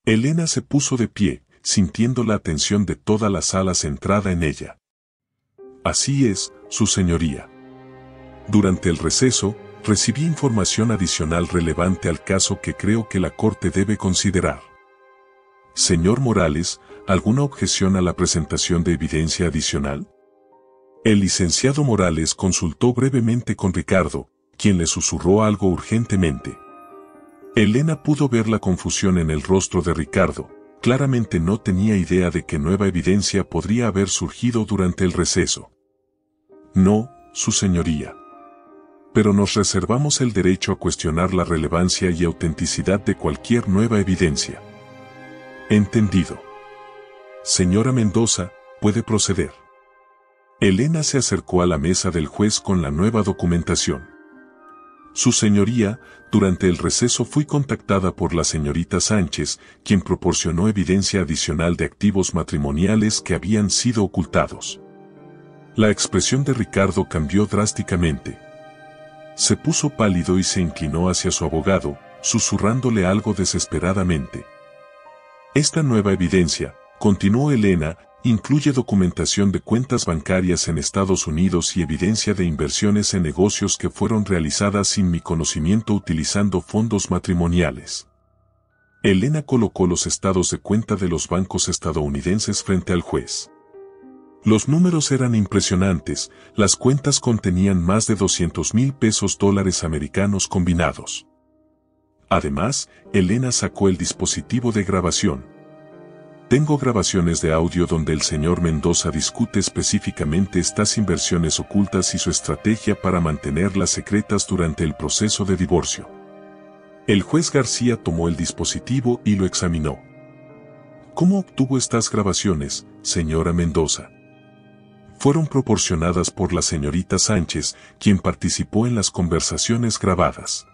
Elena se puso de pie, sintiendo la atención de toda la sala centrada en ella. Así es, su señoría. Durante el receso, recibí información adicional relevante al caso que creo que la Corte debe considerar. Señor Morales, ¿alguna objeción a la presentación de evidencia adicional? El licenciado Morales consultó brevemente con Ricardo, quien le susurró algo urgentemente. Elena pudo ver la confusión en el rostro de Ricardo, claramente no tenía idea de qué nueva evidencia podría haber surgido durante el receso. No, su señoría. Pero nos reservamos el derecho a cuestionar la relevancia y autenticidad de cualquier nueva evidencia. Entendido. Señora Mendoza, puede proceder. Elena se acercó a la mesa del juez con la nueva documentación. Su señoría, durante el receso fui contactada por la señorita Sánchez, quien proporcionó evidencia adicional de activos matrimoniales que habían sido ocultados. La expresión de Ricardo cambió drásticamente. Se puso pálido y se inclinó hacia su abogado, susurrándole algo desesperadamente. Esta nueva evidencia, continuó Elena, incluye documentación de cuentas bancarias en Estados Unidos y evidencia de inversiones en negocios que fueron realizadas sin mi conocimiento utilizando fondos matrimoniales. Elena colocó los estados de cuenta de los bancos estadounidenses frente al juez. Los números eran impresionantes, las cuentas contenían más de 200,000 pesos dólares americanos combinados. Además, Elena sacó el dispositivo de grabación. Tengo grabaciones de audio donde el señor Mendoza discute específicamente estas inversiones ocultas y su estrategia para mantenerlas secretas durante el proceso de divorcio. El juez García tomó el dispositivo y lo examinó. ¿Cómo obtuvo estas grabaciones, señora Mendoza? Fueron proporcionadas por la señorita Sánchez, quien participó en las conversaciones grabadas.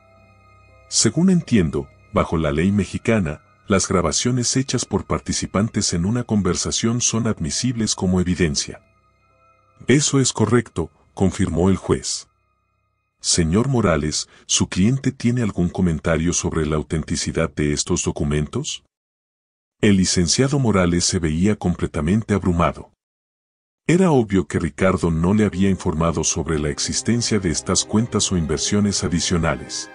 Según entiendo, bajo la ley mexicana, las grabaciones hechas por participantes en una conversación son admisibles como evidencia. Eso es correcto, confirmó el juez. Señor Morales, ¿su cliente tiene algún comentario sobre la autenticidad de estos documentos? El licenciado Morales se veía completamente abrumado. Era obvio que Ricardo no le había informado sobre la existencia de estas cuentas o inversiones adicionales.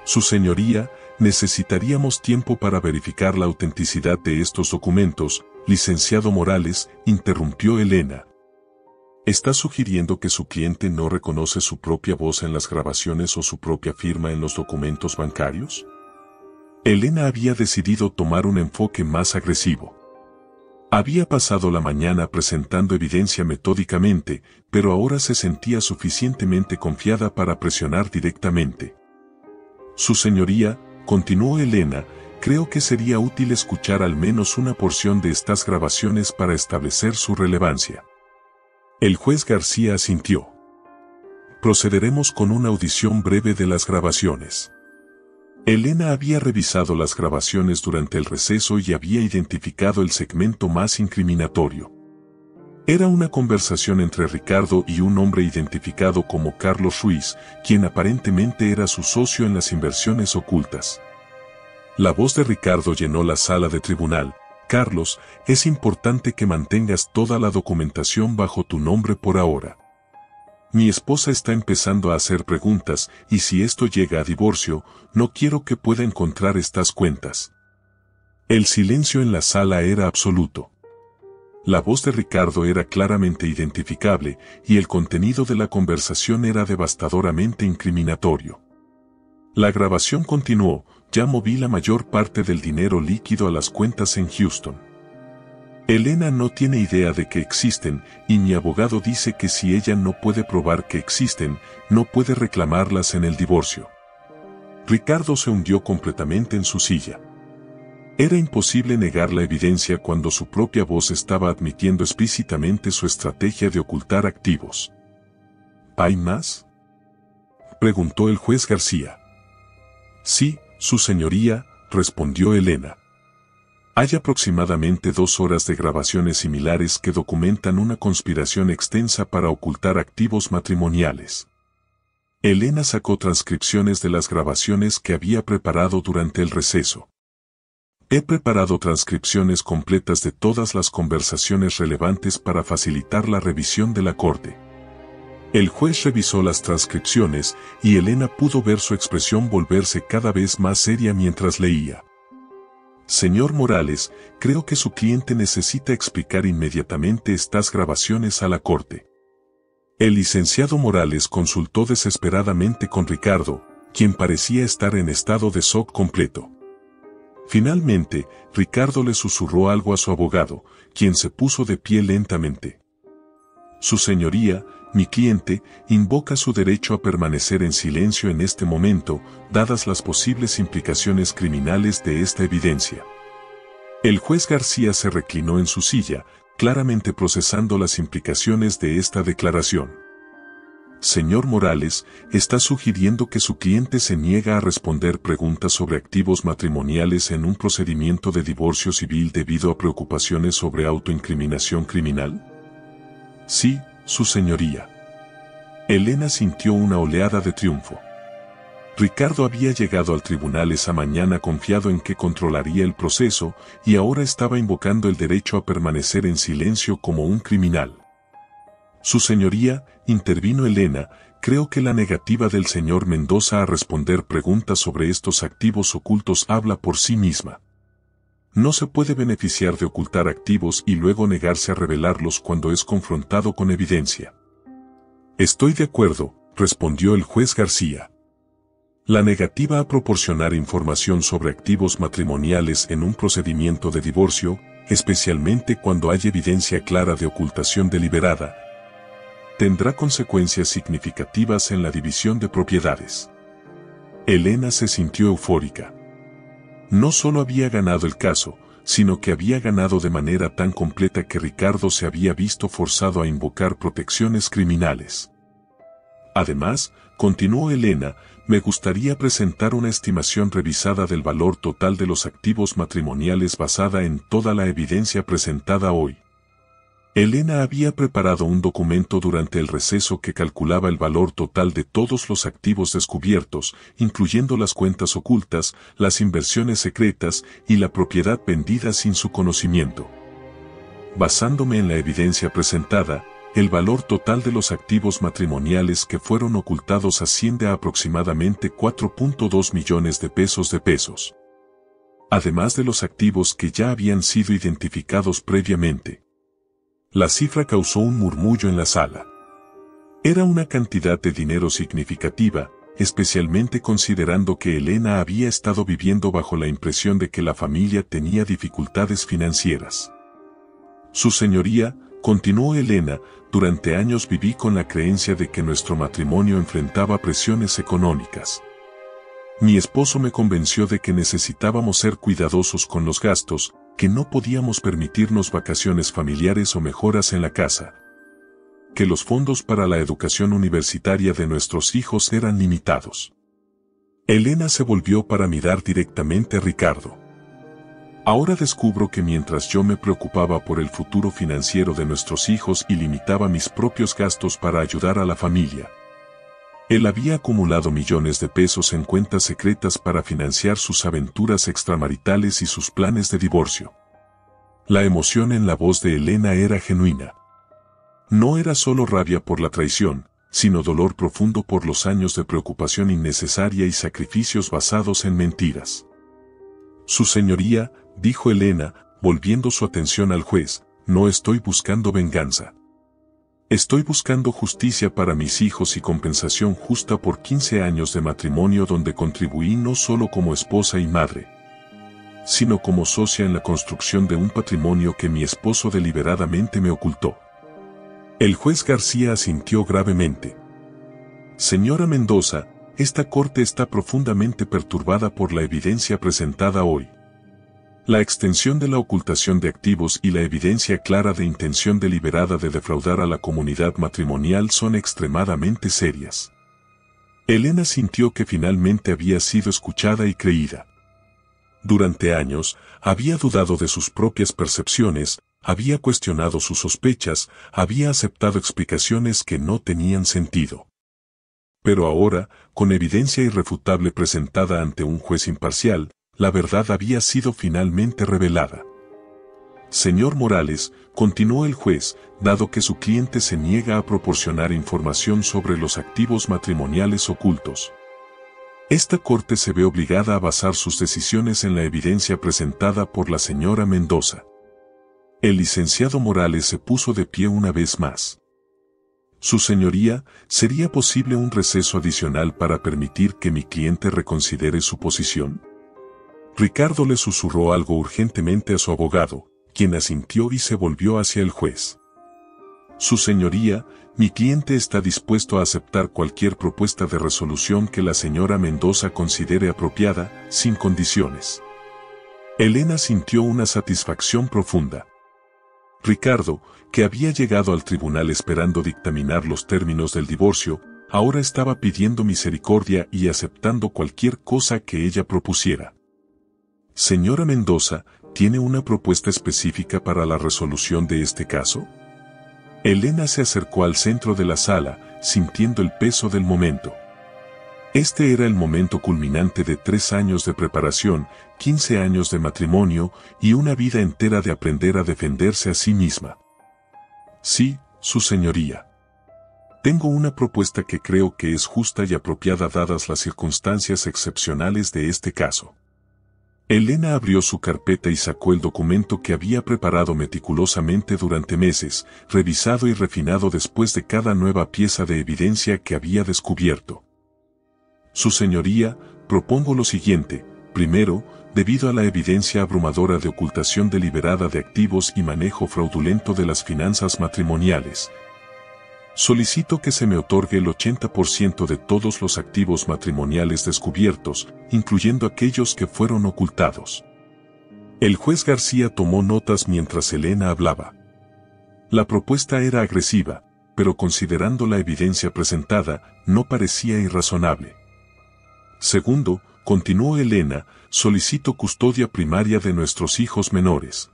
Su señoría, necesitaríamos tiempo para verificar la autenticidad de estos documentos, licenciado Morales, interrumpió Elena. ¿Está sugiriendo que su cliente no reconoce su propia voz en las grabaciones o su propia firma en los documentos bancarios? Elena había decidido tomar un enfoque más agresivo. Había pasado la mañana presentando evidencia metódicamente, pero ahora se sentía suficientemente confiada para presionar directamente. Su señoría, continuó Elena, creo que sería útil escuchar al menos una porción de estas grabaciones para establecer su relevancia. El juez García asintió. Procederemos con una audición breve de las grabaciones. Elena había revisado las grabaciones durante el receso y había identificado el segmento más incriminatorio. Era una conversación entre Ricardo y un hombre identificado como Carlos Ruiz, quien aparentemente era su socio en las inversiones ocultas. La voz de Ricardo llenó la sala de tribunal. Carlos, es importante que mantengas toda la documentación bajo tu nombre por ahora. Mi esposa está empezando a hacer preguntas, y si esto llega a divorcio, no quiero que pueda encontrar estas cuentas. El silencio en la sala era absoluto. La voz de Ricardo era claramente identificable, y el contenido de la conversación era devastadoramente incriminatorio. La grabación continuó: ya moví la mayor parte del dinero líquido a las cuentas en Houston. Elena no tiene idea de que existen, y mi abogado dice que si ella no puede probar que existen, no puede reclamarlas en el divorcio. Ricardo se hundió completamente en su silla. Era imposible negar la evidencia cuando su propia voz estaba admitiendo explícitamente su estrategia de ocultar activos. ¿Hay más?, preguntó el juez García. Sí, su señoría, respondió Elena. Hay aproximadamente 2 horas de grabaciones similares que documentan una conspiración extensa para ocultar activos matrimoniales. Elena sacó transcripciones de las grabaciones que había preparado durante el receso. He preparado transcripciones completas de todas las conversaciones relevantes para facilitar la revisión de la corte. El juez revisó las transcripciones y Elena pudo ver su expresión volverse cada vez más seria mientras leía. Señor Morales, creo que su cliente necesita explicar inmediatamente estas grabaciones a la corte. El licenciado Morales consultó desesperadamente con Ricardo, quien parecía estar en estado de shock completo. Finalmente, Ricardo le susurró algo a su abogado, quien se puso de pie lentamente. Su señoría, mi cliente, invoca su derecho a permanecer en silencio en este momento, dadas las posibles implicaciones criminales de esta evidencia. El juez García se reclinó en su silla, claramente procesando las implicaciones de esta declaración. Señor Morales, está sugiriendo que su cliente se niega a responder preguntas sobre activos matrimoniales en un procedimiento de divorcio civil debido a preocupaciones sobre autoincriminación criminal. Sí, su señoría. Elena sintió una oleada de triunfo. Ricardo había llegado al tribunal esa mañana confiado en que controlaría el proceso, y ahora estaba invocando el derecho a permanecer en silencio como un criminal. Su señoría, intervino Elena, creo que la negativa del señor Mendoza a responder preguntas sobre estos activos ocultos habla por sí misma. No se puede beneficiar de ocultar activos y luego negarse a revelarlos cuando es confrontado con evidencia. Estoy de acuerdo, respondió el juez García. La negativa a proporcionar información sobre activos matrimoniales en un procedimiento de divorcio, especialmente cuando hay evidencia clara de ocultación deliberada, tendrá consecuencias significativas en la división de propiedades. Elena se sintió eufórica. No solo había ganado el caso, sino que había ganado de manera tan completa que Ricardo se había visto forzado a invocar protecciones criminales. Además, continuó Elena, me gustaría presentar una estimación revisada del valor total de los activos matrimoniales basada en toda la evidencia presentada hoy. Elena había preparado un documento durante el receso que calculaba el valor total de todos los activos descubiertos, incluyendo las cuentas ocultas, las inversiones secretas y la propiedad vendida sin su conocimiento. Basándome en la evidencia presentada, el valor total de los activos matrimoniales que fueron ocultados asciende a aproximadamente 4.2 millones de pesos. Además de los activos que ya habían sido identificados previamente. La cifra causó un murmullo en la sala. Era una cantidad de dinero significativa, especialmente considerando que Elena había estado viviendo bajo la impresión de que la familia tenía dificultades financieras. Su señoría, continuó Elena, durante años viví con la creencia de que nuestro matrimonio enfrentaba presiones económicas. Mi esposo me convenció de que necesitábamos ser cuidadosos con los gastos, que no podíamos permitirnos vacaciones familiares o mejoras en la casa, que los fondos para la educación universitaria de nuestros hijos eran limitados. Elena se volvió para mirar directamente a Ricardo. Ahora descubro que mientras yo me preocupaba por el futuro financiero de nuestros hijos y limitaba mis propios gastos para ayudar a la familia, él había acumulado millones de pesos en cuentas secretas para financiar sus aventuras extramaritales y sus planes de divorcio. La emoción en la voz de Elena era genuina. No era solo rabia por la traición, sino dolor profundo por los años de preocupación innecesaria y sacrificios basados en mentiras. Su señoría, dijo Elena, volviendo su atención al juez, no estoy buscando venganza. Estoy buscando justicia para mis hijos y compensación justa por 15 años de matrimonio donde contribuí no solo como esposa y madre, sino como socia en la construcción de un patrimonio que mi esposo deliberadamente me ocultó. El juez García asintió gravemente. Señora Mendoza, esta corte está profundamente perturbada por la evidencia presentada hoy. La extensión de la ocultación de activos y la evidencia clara de intención deliberada de defraudar a la comunidad matrimonial son extremadamente serias. Elena sintió que finalmente había sido escuchada y creída. Durante años, había dudado de sus propias percepciones, había cuestionado sus sospechas, había aceptado explicaciones que no tenían sentido. Pero ahora, con evidencia irrefutable presentada ante un juez imparcial, la verdad había sido finalmente revelada. Señor Morales, continuó el juez, dado que su cliente se niega a proporcionar información sobre los activos matrimoniales ocultos. Esta corte se ve obligada a basar sus decisiones en la evidencia presentada por la señora Mendoza. El licenciado Morales se puso de pie una vez más. Su señoría, ¿sería posible un receso adicional para permitir que mi cliente reconsidere su posición? Ricardo le susurró algo urgentemente a su abogado, quien asintió y se volvió hacia el juez. Su señoría, mi cliente está dispuesto a aceptar cualquier propuesta de resolución que la señora Mendoza considere apropiada, sin condiciones. Elena sintió una satisfacción profunda. Ricardo, que había llegado al tribunal esperando dictaminar los términos del divorcio, ahora estaba pidiendo misericordia y aceptando cualquier cosa que ella propusiera. Señora Mendoza, ¿tiene una propuesta específica para la resolución de este caso? Elena se acercó al centro de la sala, sintiendo el peso del momento. Este era el momento culminante de 3 años de preparación, 15 años de matrimonio y una vida entera de aprender a defenderse a sí misma. Sí, su señoría. Tengo una propuesta que creo que es justa y apropiada dadas las circunstancias excepcionales de este caso. Elena abrió su carpeta y sacó el documento que había preparado meticulosamente durante meses, revisado y refinado después de cada nueva pieza de evidencia que había descubierto. Su señoría, propongo lo siguiente. Primero, debido a la evidencia abrumadora de ocultación deliberada de activos y manejo fraudulento de las finanzas matrimoniales, solicito que se me otorgue el 80% de todos los activos matrimoniales descubiertos, incluyendo aquellos que fueron ocultados. El juez García tomó notas mientras Elena hablaba. La propuesta era agresiva, pero considerando la evidencia presentada, no parecía irrazonable. Segundo, continuó Elena, solicito custodia primaria de nuestros hijos menores,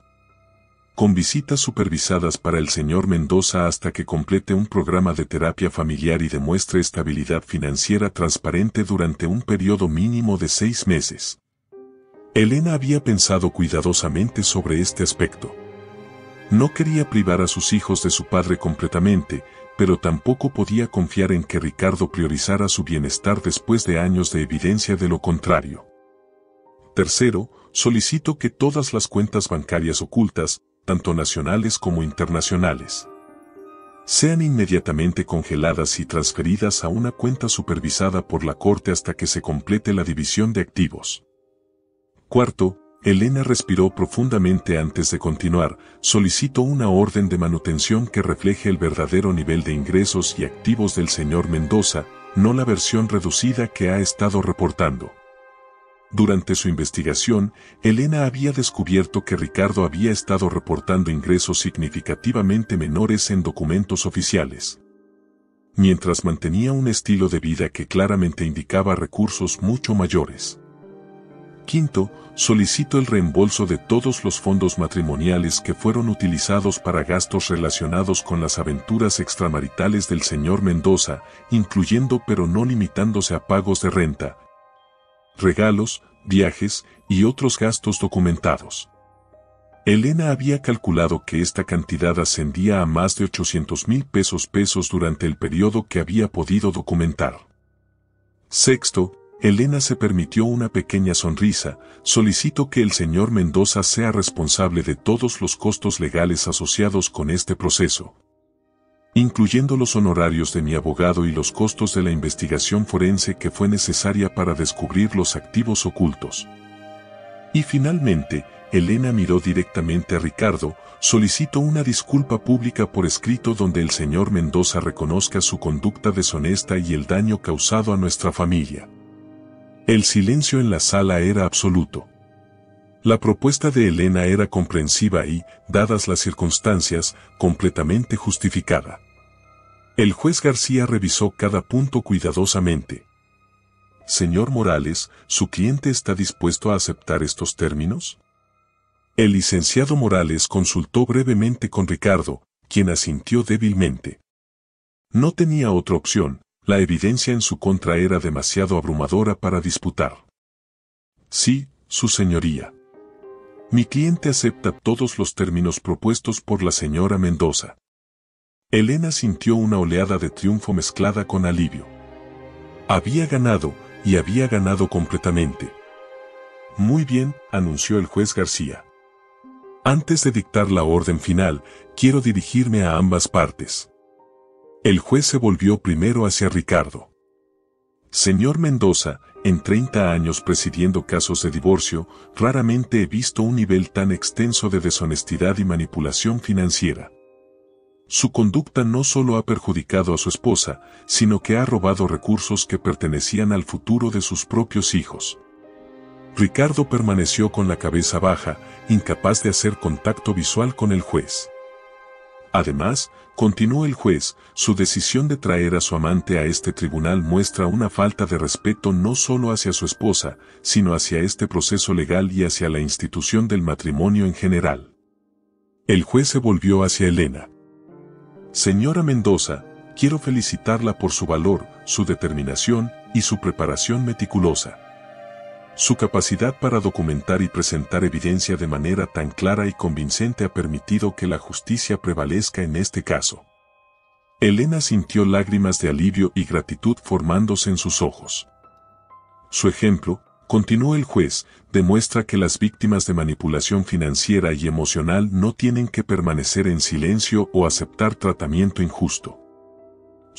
con visitas supervisadas para el señor Mendoza hasta que complete un programa de terapia familiar y demuestre estabilidad financiera transparente durante un periodo mínimo de 6 meses. Elena había pensado cuidadosamente sobre este aspecto. No quería privar a sus hijos de su padre completamente, pero tampoco podía confiar en que Ricardo priorizara su bienestar después de años de evidencia de lo contrario. Tercero, solicito que todas las cuentas bancarias ocultas, tanto nacionales como internacionales, sean inmediatamente congeladas y transferidas a una cuenta supervisada por la Corte hasta que se complete la división de activos. Cuarto, Elena respiró profundamente antes de continuar, solicito una orden de manutención que refleje el verdadero nivel de ingresos y activos del señor Mendoza, no la versión reducida que ha estado reportando. Durante su investigación, Elena había descubierto que Ricardo había estado reportando ingresos significativamente menores en documentos oficiales, mientras mantenía un estilo de vida que claramente indicaba recursos mucho mayores. Quinto, solicito el reembolso de todos los fondos matrimoniales que fueron utilizados para gastos relacionados con las aventuras extramaritales del señor Mendoza, incluyendo pero no limitándose a pagos de renta, regalos, viajes y otros gastos documentados. Elena había calculado que esta cantidad ascendía a más de 800,000 pesos durante el periodo que había podido documentar. Sexto, Elena se permitió una pequeña sonrisa. Solicito que el señor Mendoza sea responsable de todos los costos legales asociados con este proceso, incluyendo los honorarios de mi abogado y los costos de la investigación forense que fue necesaria para descubrir los activos ocultos. Y finalmente, Elena miró directamente a Ricardo. Solicito una disculpa pública por escrito donde el señor Mendoza reconozca su conducta deshonesta y el daño causado a nuestra familia. El silencio en la sala era absoluto. La propuesta de Elena era comprensiva y, dadas las circunstancias, completamente justificada. El juez García revisó cada punto cuidadosamente. Señor Morales, ¿su cliente está dispuesto a aceptar estos términos? El licenciado Morales consultó brevemente con Ricardo, quien asintió débilmente. No tenía otra opción, la evidencia en su contra era demasiado abrumadora para disputar. Sí, su señoría. Mi cliente acepta todos los términos propuestos por la señora Mendoza. Elena sintió una oleada de triunfo mezclada con alivio. Había ganado, y había ganado completamente. Muy bien, anunció el juez García. Antes de dictar la orden final, quiero dirigirme a ambas partes. El juez se volvió primero hacia Ricardo. Señor Mendoza, en 30 años presidiendo casos de divorcio, raramente he visto un nivel tan extenso de deshonestidad y manipulación financiera. Su conducta no solo ha perjudicado a su esposa, sino que ha robado recursos que pertenecían al futuro de sus propios hijos. Ricardo permaneció con la cabeza baja, incapaz de hacer contacto visual con el juez. Además, continuó el juez, su decisión de traer a su amante a este tribunal muestra una falta de respeto no solo hacia su esposa, sino hacia este proceso legal y hacia la institución del matrimonio en general. El juez se volvió hacia Elena. Señora Mendoza, quiero felicitarla por su valor, su determinación y su preparación meticulosa. Su capacidad para documentar y presentar evidencia de manera tan clara y convincente ha permitido que la justicia prevalezca en este caso. Elena sintió lágrimas de alivio y gratitud formándose en sus ojos. Su ejemplo, continuó el juez, demuestra que las víctimas de manipulación financiera y emocional no tienen que permanecer en silencio o aceptar tratamiento injusto.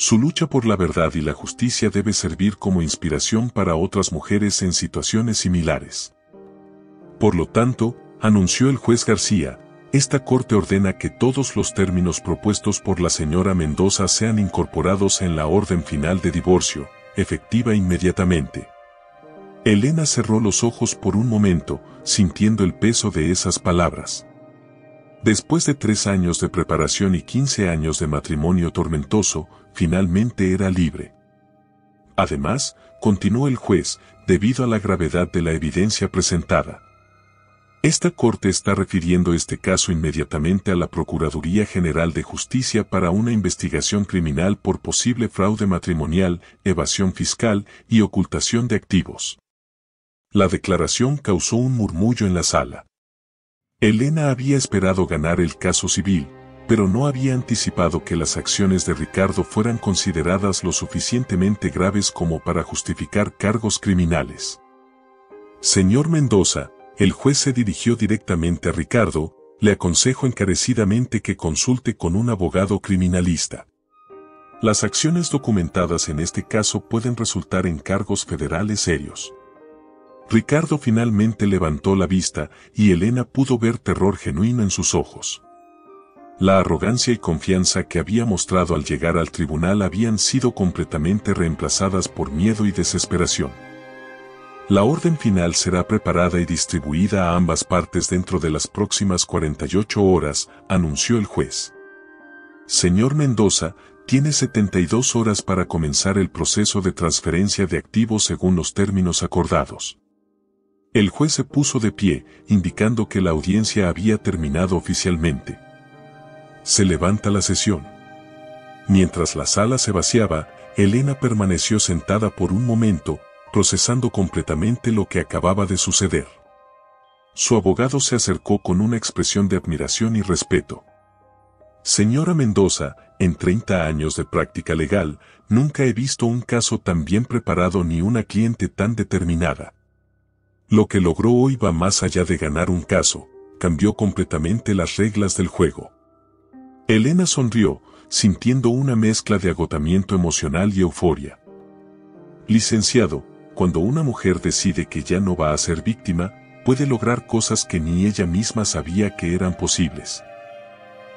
Su lucha por la verdad y la justicia debe servir como inspiración para otras mujeres en situaciones similares. Por lo tanto, anunció el juez García, esta corte ordena que todos los términos propuestos por la señora Mendoza sean incorporados en la orden final de divorcio, efectiva inmediatamente. Elena cerró los ojos por un momento, sintiendo el peso de esas palabras. Después de 3 años de preparación y 15 años de matrimonio tormentoso, finalmente era libre. Además, continuó el juez, debido a la gravedad de la evidencia presentada. Esta corte está refiriendo este caso inmediatamente a la Procuraduría General de Justicia para una investigación criminal por posible fraude matrimonial, evasión fiscal y ocultación de activos. La declaración causó un murmullo en la sala. Elena había esperado ganar el caso civil, pero no había anticipado que las acciones de Ricardo fueran consideradas lo suficientemente graves como para justificar cargos criminales. Señor Mendoza, el juez se dirigió directamente a Ricardo, le aconsejo encarecidamente que consulte con un abogado criminalista. Las acciones documentadas en este caso pueden resultar en cargos federales serios. Ricardo finalmente levantó la vista y Elena pudo ver terror genuino en sus ojos. La arrogancia y confianza que había mostrado al llegar al tribunal habían sido completamente reemplazadas por miedo y desesperación. La orden final será preparada y distribuida a ambas partes dentro de las próximas 48 horas, anunció el juez. Señor Mendoza, tiene 72 horas para comenzar el proceso de transferencia de activos según los términos acordados. El juez se puso de pie, indicando que la audiencia había terminado oficialmente. Se levanta la sesión. Mientras la sala se vaciaba, Elena permaneció sentada por un momento, procesando completamente lo que acababa de suceder. su abogado se acercó con una expresión de admiración y respeto. Señora Mendoza, en 30 años de práctica legal, nunca he visto un caso tan bien preparado ni una cliente tan determinada. Lo que logró hoy va más allá de ganar un caso, cambió completamente las reglas del juego. Elena sonrió, sintiendo una mezcla de agotamiento emocional y euforia. Licenciado, cuando una mujer decide que ya no va a ser víctima, puede lograr cosas que ni ella misma sabía que eran posibles.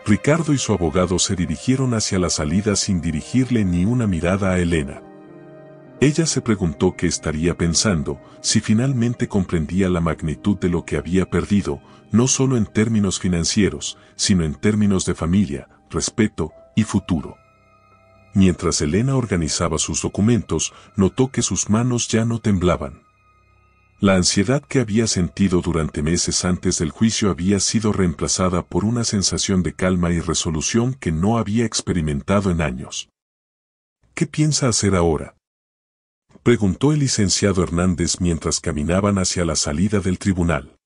Ricardo y su abogado se dirigieron hacia la salida sin dirigirle ni una mirada a Elena. Ella se preguntó qué estaría pensando, si finalmente comprendía la magnitud de lo que había perdido, no solo en términos financieros, sino en términos de familia, respeto y futuro. Mientras Elena organizaba sus documentos, notó que sus manos ya no temblaban. La ansiedad que había sentido durante meses antes del juicio había sido reemplazada por una sensación de calma y resolución que no había experimentado en años. ¿Qué piensa hacer ahora?, preguntó el licenciado Hernández mientras caminaban hacia la salida del tribunal.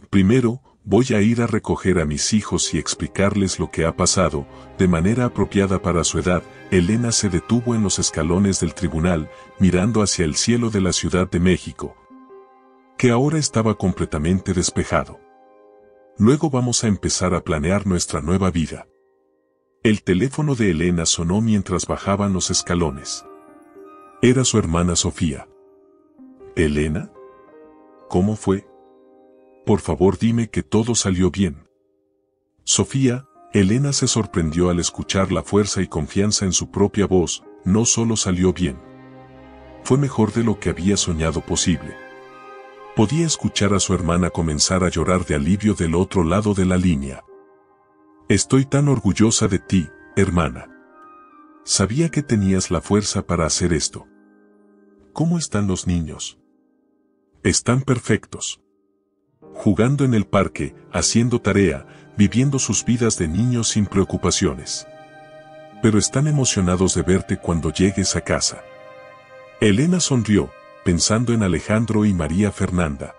Primero, voy a ir a recoger a mis hijos y explicarles lo que ha pasado, de manera apropiada para su edad. Elena se detuvo en los escalones del tribunal, mirando hacia el cielo de la Ciudad de México, que ahora estaba completamente despejado. Luego vamos a empezar a planear nuestra nueva vida. El teléfono de Elena sonó mientras bajaban los escalones. Era su hermana Sofía. ¿Elena? ¿Cómo fue? Por favor dime que todo salió bien. Sofía, Elena se sorprendió al escuchar la fuerza y confianza en su propia voz. No solo salió bien. Fue mejor de lo que había soñado posible. Podía escuchar a su hermana comenzar a llorar de alivio del otro lado de la línea. Estoy tan orgullosa de ti, hermana. Sabía que tenías la fuerza para hacer esto. ¿Cómo están los niños? Están perfectos. Jugando en el parque, haciendo tarea, viviendo sus vidas de niños sin preocupaciones. Pero están emocionados de verte cuando llegues a casa. Elena sonrió, pensando en Alejandro y María Fernanda.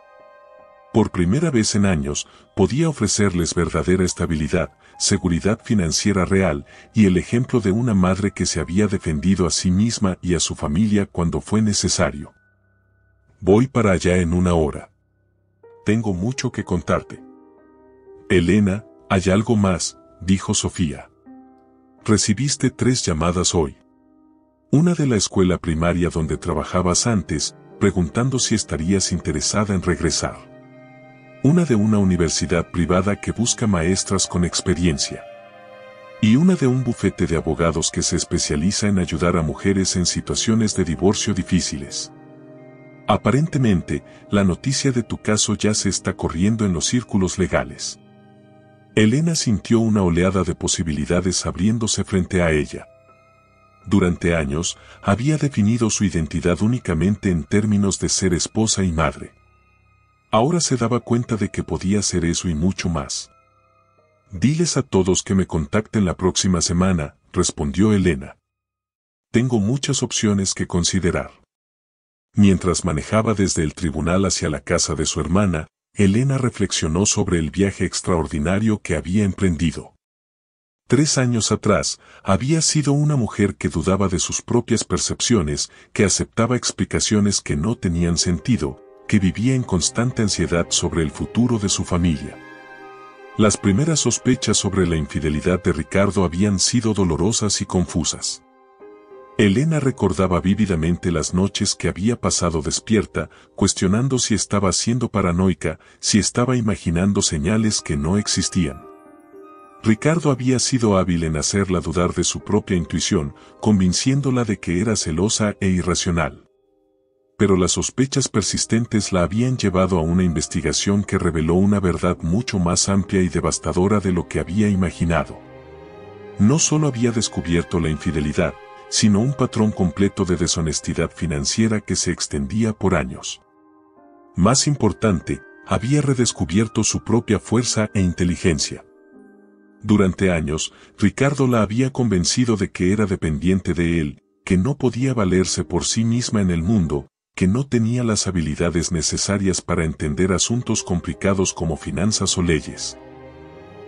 Por primera vez en años, podía ofrecerles verdadera estabilidad, seguridad financiera real y el ejemplo de una madre que se había defendido a sí misma y a su familia cuando fue necesario. Voy para allá en 1 hora. Tengo mucho que contarte. Elena, hay algo más, dijo Sofía. Recibiste 3 llamadas hoy. Una de la escuela primaria donde trabajabas antes, preguntando si estarías interesada en regresar. Una de una universidad privada que busca maestras con experiencia. Y una de un bufete de abogados que se especializa en ayudar a mujeres en situaciones de divorcio difíciles. Aparentemente, la noticia de tu caso ya se está corriendo en los círculos legales. Elena sintió una oleada de posibilidades abriéndose frente a ella. Durante años, había definido su identidad únicamente en términos de ser esposa y madre. Ahora se daba cuenta de que podía ser eso y mucho más. Diles a todos que me contacten la próxima semana, respondió Elena. Tengo muchas opciones que considerar. Mientras manejaba desde el tribunal hacia la casa de su hermana, Elena reflexionó sobre el viaje extraordinario que había emprendido. 3 años atrás, había sido una mujer que dudaba de sus propias percepciones, que aceptaba explicaciones que no tenían sentido, que vivía en constante ansiedad sobre el futuro de su familia. Las primeras sospechas sobre la infidelidad de Ricardo habían sido dolorosas y confusas. Elena recordaba vívidamente las noches que había pasado despierta, cuestionando si estaba siendo paranoica, si estaba imaginando señales que no existían. Ricardo había sido hábil en hacerla dudar de su propia intuición, convenciéndola de que era celosa e irracional. Pero las sospechas persistentes la habían llevado a una investigación que reveló una verdad mucho más amplia y devastadora de lo que había imaginado. No solo había descubierto la infidelidad, sino un patrón completo de deshonestidad financiera que se extendía por años. Más importante, había redescubierto su propia fuerza e inteligencia. Durante años, Ricardo la había convencido de que era dependiente de él, que no podía valerse por sí misma en el mundo, que no tenía las habilidades necesarias para entender asuntos complicados como finanzas o leyes.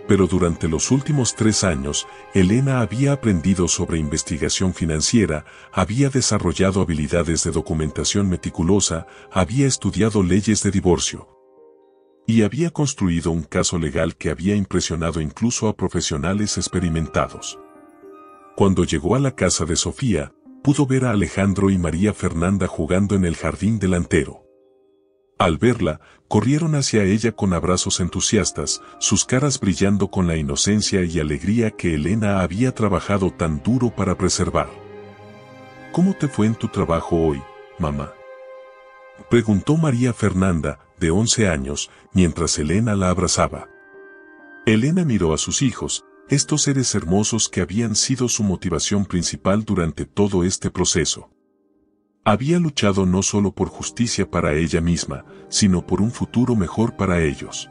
Pero durante los últimos 3 años, Elena había aprendido sobre investigación financiera, había desarrollado habilidades de documentación meticulosa, había estudiado leyes de divorcio. Y había construido un caso legal que había impresionado incluso a profesionales experimentados. Cuando llegó a la casa de Sofía, pudo ver a Alejandro y María Fernanda jugando en el jardín delantero. Al verla, corrieron hacia ella con abrazos entusiastas, sus caras brillando con la inocencia y alegría que Elena había trabajado tan duro para preservar. ¿Cómo te fue en tu trabajo hoy, mamá?, preguntó María Fernanda, de 11 años, mientras Elena la abrazaba. Elena miró a sus hijos, estos seres hermosos que habían sido su motivación principal durante todo este proceso. Había luchado no solo por justicia para ella misma, sino por un futuro mejor para ellos.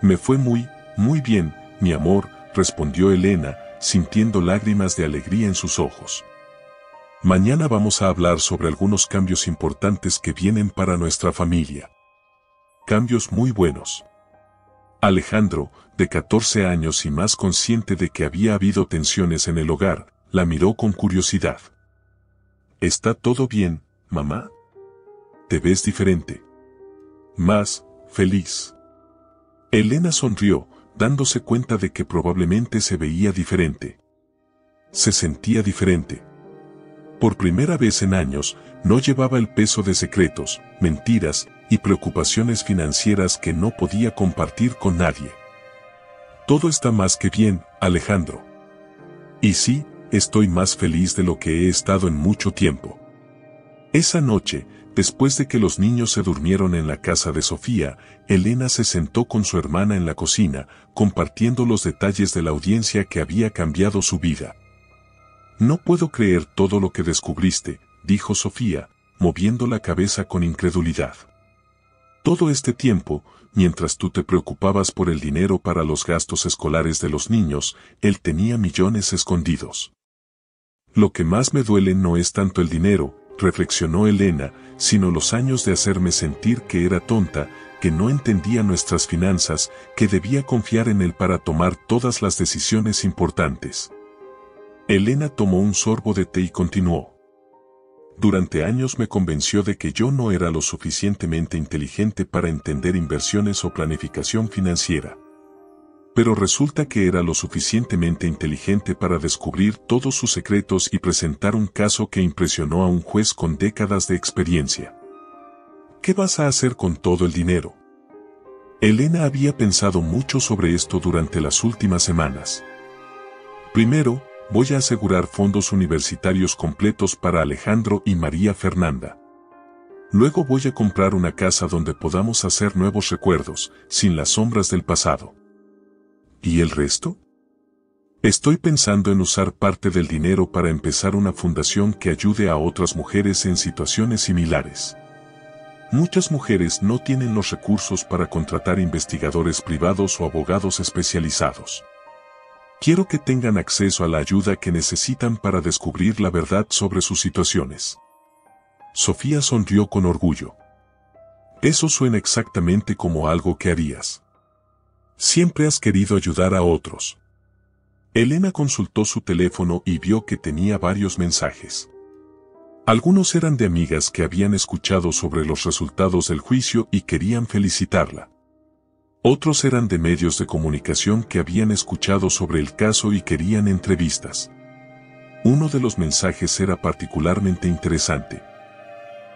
Me fue muy bien, mi amor, respondió Elena, sintiendo lágrimas de alegría en sus ojos. Mañana vamos a hablar sobre algunos cambios importantes que vienen para nuestra familia. Cambios muy buenos. Alejandro, de 14 años y más consciente de que había habido tensiones en el hogar, la miró con curiosidad. ¿Está todo bien, mamá? Te ves diferente. Más feliz. Elena sonrió, dándose cuenta de que probablemente se veía diferente. Se sentía diferente. Por primera vez en años, no llevaba el peso de secretos, mentiras y preocupaciones financieras que no podía compartir con nadie. Todo está más que bien, Alejandro. Y sí, estoy más feliz de lo que he estado en mucho tiempo. Esa noche, después de que los niños se durmieron en la casa de Sofía, Elena se sentó con su hermana en la cocina, compartiendo los detalles de la audiencia que había cambiado su vida. No puedo creer todo lo que descubriste, dijo Sofía, moviendo la cabeza con incredulidad. Todo este tiempo, mientras tú te preocupabas por el dinero para los gastos escolares de los niños, él tenía millones escondidos. Lo que más me duele no es tanto el dinero, reflexionó Elena, sino los años de hacerme sentir que era tonta, que no entendía nuestras finanzas, que debía confiar en él para tomar todas las decisiones importantes. Elena tomó un sorbo de té y continuó. Durante años me convenció de que yo no era lo suficientemente inteligente para entender inversiones o planificación financiera. Pero resulta que era lo suficientemente inteligente para descubrir todos sus secretos y presentar un caso que impresionó a un juez con décadas de experiencia. ¿Qué vas a hacer con todo el dinero? Elena había pensado mucho sobre esto durante las últimas semanas. Primero, voy a asegurar fondos universitarios completos para Alejandro y María Fernanda. Luego voy a comprar una casa donde podamos hacer nuevos recuerdos, sin las sombras del pasado. ¿Y el resto? Estoy pensando en usar parte del dinero para empezar una fundación que ayude a otras mujeres en situaciones similares. Muchas mujeres no tienen los recursos para contratar investigadores privados o abogados especializados. Quiero que tengan acceso a la ayuda que necesitan para descubrir la verdad sobre sus situaciones. Sofía sonrió con orgullo. Eso suena exactamente como algo que harías. Siempre has querido ayudar a otros. Elena consultó su teléfono y vio que tenía varios mensajes. Algunos eran de amigas que habían escuchado sobre los resultados del juicio y querían felicitarla. Otros eran de medios de comunicación que habían escuchado sobre el caso y querían entrevistas. Uno de los mensajes era particularmente interesante.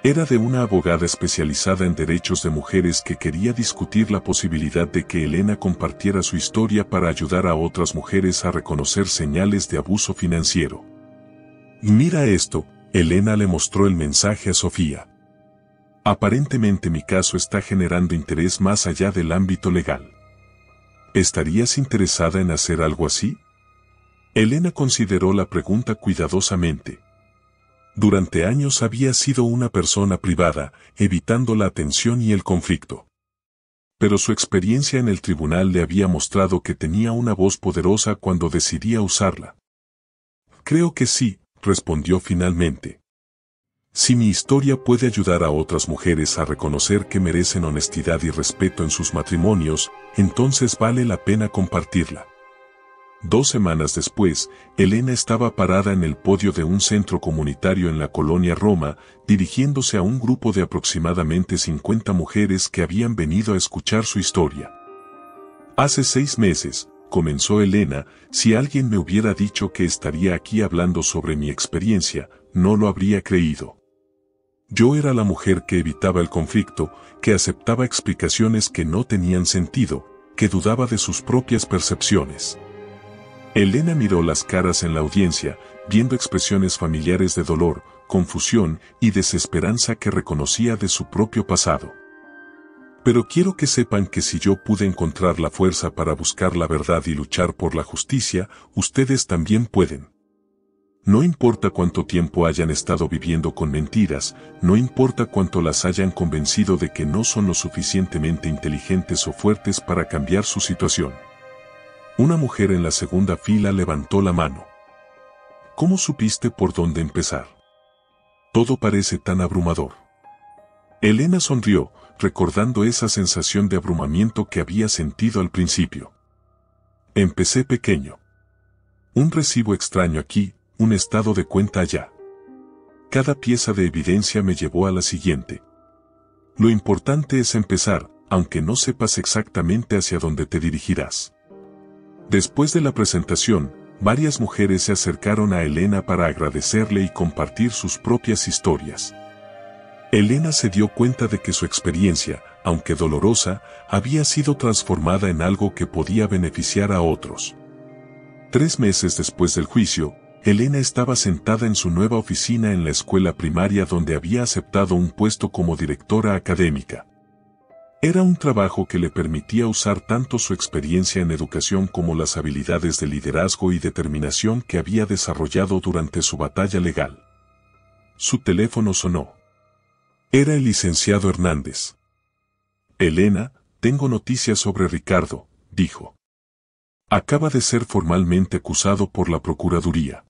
Era de una abogada especializada en derechos de mujeres que quería discutir la posibilidad de que Elena compartiera su historia para ayudar a otras mujeres a reconocer señales de abuso financiero. Mira esto, Elena le mostró el mensaje a Sofía. Aparentemente mi caso está generando interés más allá del ámbito legal. ¿Estarías interesada en hacer algo así? Elena consideró la pregunta cuidadosamente. Durante años había sido una persona privada, evitando la atención y el conflicto. Pero su experiencia en el tribunal le había mostrado que tenía una voz poderosa cuando decidía usarla. Creo que sí, respondió finalmente. Si mi historia puede ayudar a otras mujeres a reconocer que merecen honestidad y respeto en sus matrimonios, entonces vale la pena compartirla. 2 semanas después, Elena estaba parada en el podio de un centro comunitario en la colonia Roma, dirigiéndose a un grupo de aproximadamente 50 mujeres que habían venido a escuchar su historia. Hace 6 meses, comenzó Elena, si alguien me hubiera dicho que estaría aquí hablando sobre mi experiencia, no lo habría creído. Yo era la mujer que evitaba el conflicto, que aceptaba explicaciones que no tenían sentido, que dudaba de sus propias percepciones. Elena miró las caras en la audiencia, viendo expresiones familiares de dolor, confusión y desesperanza que reconocía de su propio pasado. Pero quiero que sepan que si yo pude encontrar la fuerza para buscar la verdad y luchar por la justicia, ustedes también pueden. No importa cuánto tiempo hayan estado viviendo con mentiras, no importa cuánto las hayan convencido de que no son lo suficientemente inteligentes o fuertes para cambiar su situación. Una mujer en la segunda fila levantó la mano. ¿Cómo supiste por dónde empezar? Todo parece tan abrumador. Elena sonrió, recordando esa sensación de abrumamiento que había sentido al principio. Empecé pequeño. Un recibo extraño aquí, un estado de cuenta allá. Cada pieza de evidencia me llevó a la siguiente. Lo importante es empezar, aunque no sepas exactamente hacia dónde te dirigirás. Después de la presentación, varias mujeres se acercaron a Elena para agradecerle y compartir sus propias historias. Elena se dio cuenta de que su experiencia, aunque dolorosa, había sido transformada en algo que podía beneficiar a otros. 3 meses después del juicio, Elena estaba sentada en su nueva oficina en la escuela primaria donde había aceptado un puesto como directora académica. Era un trabajo que le permitía usar tanto su experiencia en educación como las habilidades de liderazgo y determinación que había desarrollado durante su batalla legal. Su teléfono sonó. Era el licenciado Hernández. Elena, tengo noticias sobre Ricardo, dijo. Acaba de ser formalmente acusado por la Procuraduría.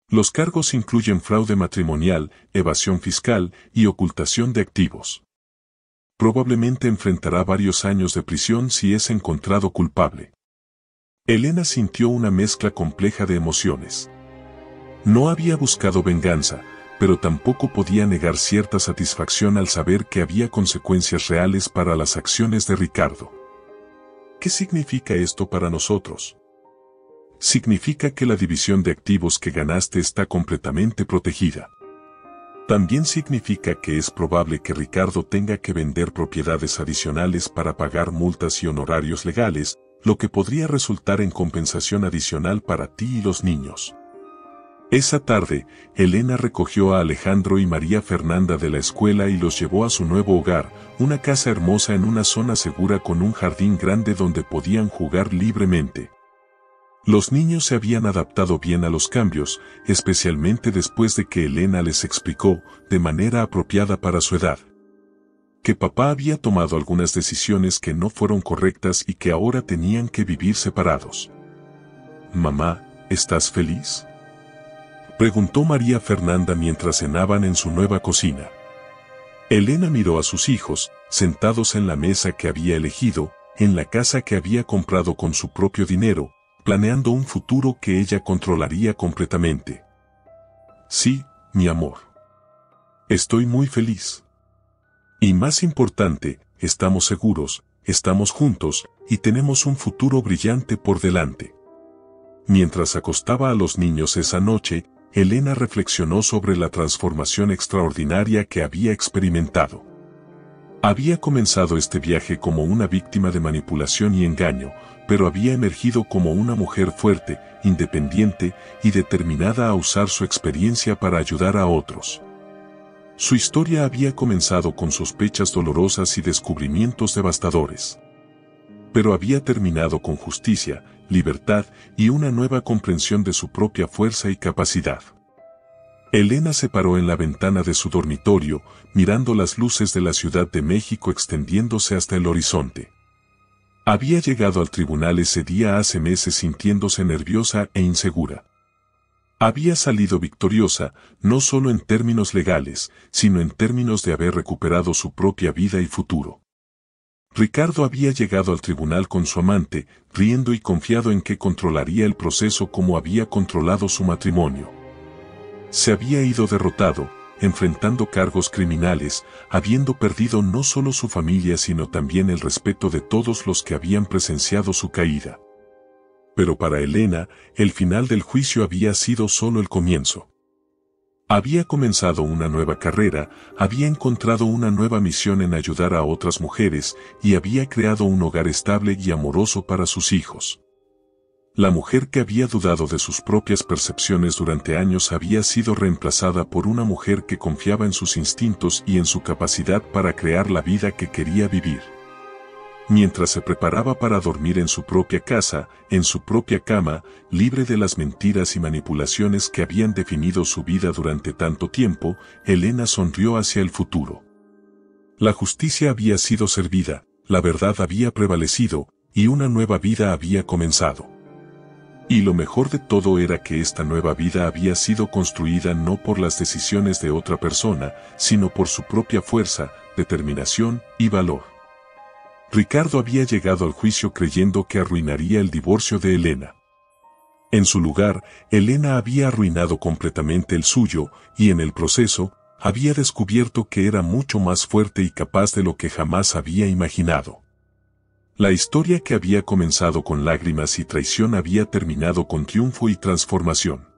Los cargos incluyen fraude matrimonial, evasión fiscal y ocultación de activos. Probablemente enfrentará varios años de prisión si es encontrado culpable. Elena sintió una mezcla compleja de emociones. No había buscado venganza, pero tampoco podía negar cierta satisfacción al saber que había consecuencias reales para las acciones de Ricardo. ¿Qué significa esto para nosotros? Significa que la división de activos que ganaste está completamente protegida. También significa que es probable que Ricardo tenga que vender propiedades adicionales para pagar multas y honorarios legales, lo que podría resultar en compensación adicional para ti y los niños. Esa tarde, Elena recogió a Alejandro y María Fernanda de la escuela y los llevó a su nuevo hogar, una casa hermosa en una zona segura con un jardín grande donde podían jugar libremente. Los niños se habían adaptado bien a los cambios, especialmente después de que Elena les explicó, de manera apropiada para su edad, que papá había tomado algunas decisiones que no fueron correctas y que ahora tenían que vivir separados. «Mamá, ¿estás feliz?», preguntó María Fernanda mientras cenaban en su nueva cocina. Elena miró a sus hijos, sentados en la mesa que había elegido, en la casa que había comprado con su propio dinero, planeando un futuro que ella controlaría completamente. «Sí, mi amor. Estoy muy feliz. Y más importante, estamos seguros, estamos juntos, y tenemos un futuro brillante por delante». Mientras acostaba a los niños esa noche, Elena reflexionó sobre la transformación extraordinaria que había experimentado. Había comenzado este viaje como una víctima de manipulación y engaño, pero había emergido como una mujer fuerte, independiente y determinada a usar su experiencia para ayudar a otros. Su historia había comenzado con sospechas dolorosas y descubrimientos devastadores. Pero había terminado con justicia, libertad y una nueva comprensión de su propia fuerza y capacidad. Elena se paró en la ventana de su dormitorio, mirando las luces de la Ciudad de México extendiéndose hasta el horizonte. Había llegado al tribunal ese día hace meses sintiéndose nerviosa e insegura. Había salido victoriosa, no solo en términos legales, sino en términos de haber recuperado su propia vida y futuro. Ricardo había llegado al tribunal con su amante, riendo y confiado en que controlaría el proceso como había controlado su matrimonio. Se había ido derrotado, enfrentando cargos criminales, habiendo perdido no solo su familia sino también el respeto de todos los que habían presenciado su caída. Pero para Elena, el final del juicio había sido solo el comienzo. Había comenzado una nueva carrera, había encontrado una nueva misión en ayudar a otras mujeres y había creado un hogar estable y amoroso para sus hijos. La mujer que había dudado de sus propias percepciones durante años había sido reemplazada por una mujer que confiaba en sus instintos y en su capacidad para crear la vida que quería vivir. Mientras se preparaba para dormir en su propia casa, en su propia cama, libre de las mentiras y manipulaciones que habían definido su vida durante tanto tiempo, Elena sonrió hacia el futuro. La justicia había sido servida, la verdad había prevalecido, y una nueva vida había comenzado. Y lo mejor de todo era que esta nueva vida había sido construida no por las decisiones de otra persona, sino por su propia fuerza, determinación y valor. Ricardo había llegado al juicio creyendo que arruinaría el divorcio de Elena. En su lugar, Elena había arruinado completamente el suyo, y en el proceso, había descubierto que era mucho más fuerte y capaz de lo que jamás había imaginado. La historia que había comenzado con lágrimas y traición había terminado con triunfo y transformación.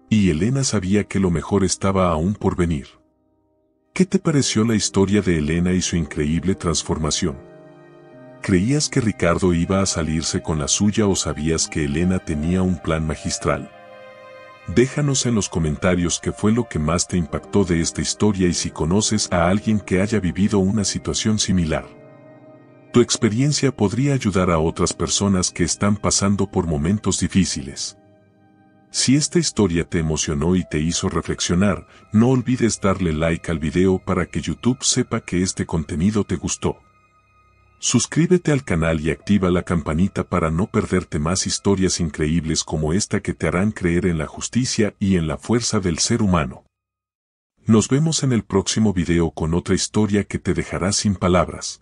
Y Elena sabía que lo mejor estaba aún por venir. ¿Qué te pareció la historia de Elena y su increíble transformación? ¿Creías que Ricardo iba a salirse con la suya o sabías que Elena tenía un plan magistral? Déjanos en los comentarios qué fue lo que más te impactó de esta historia y si conoces a alguien que haya vivido una situación similar. Tu experiencia podría ayudar a otras personas que están pasando por momentos difíciles. Si esta historia te emocionó y te hizo reflexionar, no olvides darle like al video para que YouTube sepa que este contenido te gustó. Suscríbete al canal y activa la campanita para no perderte más historias increíbles como esta que te harán creer en la justicia y en la fuerza del ser humano. Nos vemos en el próximo video con otra historia que te dejará sin palabras.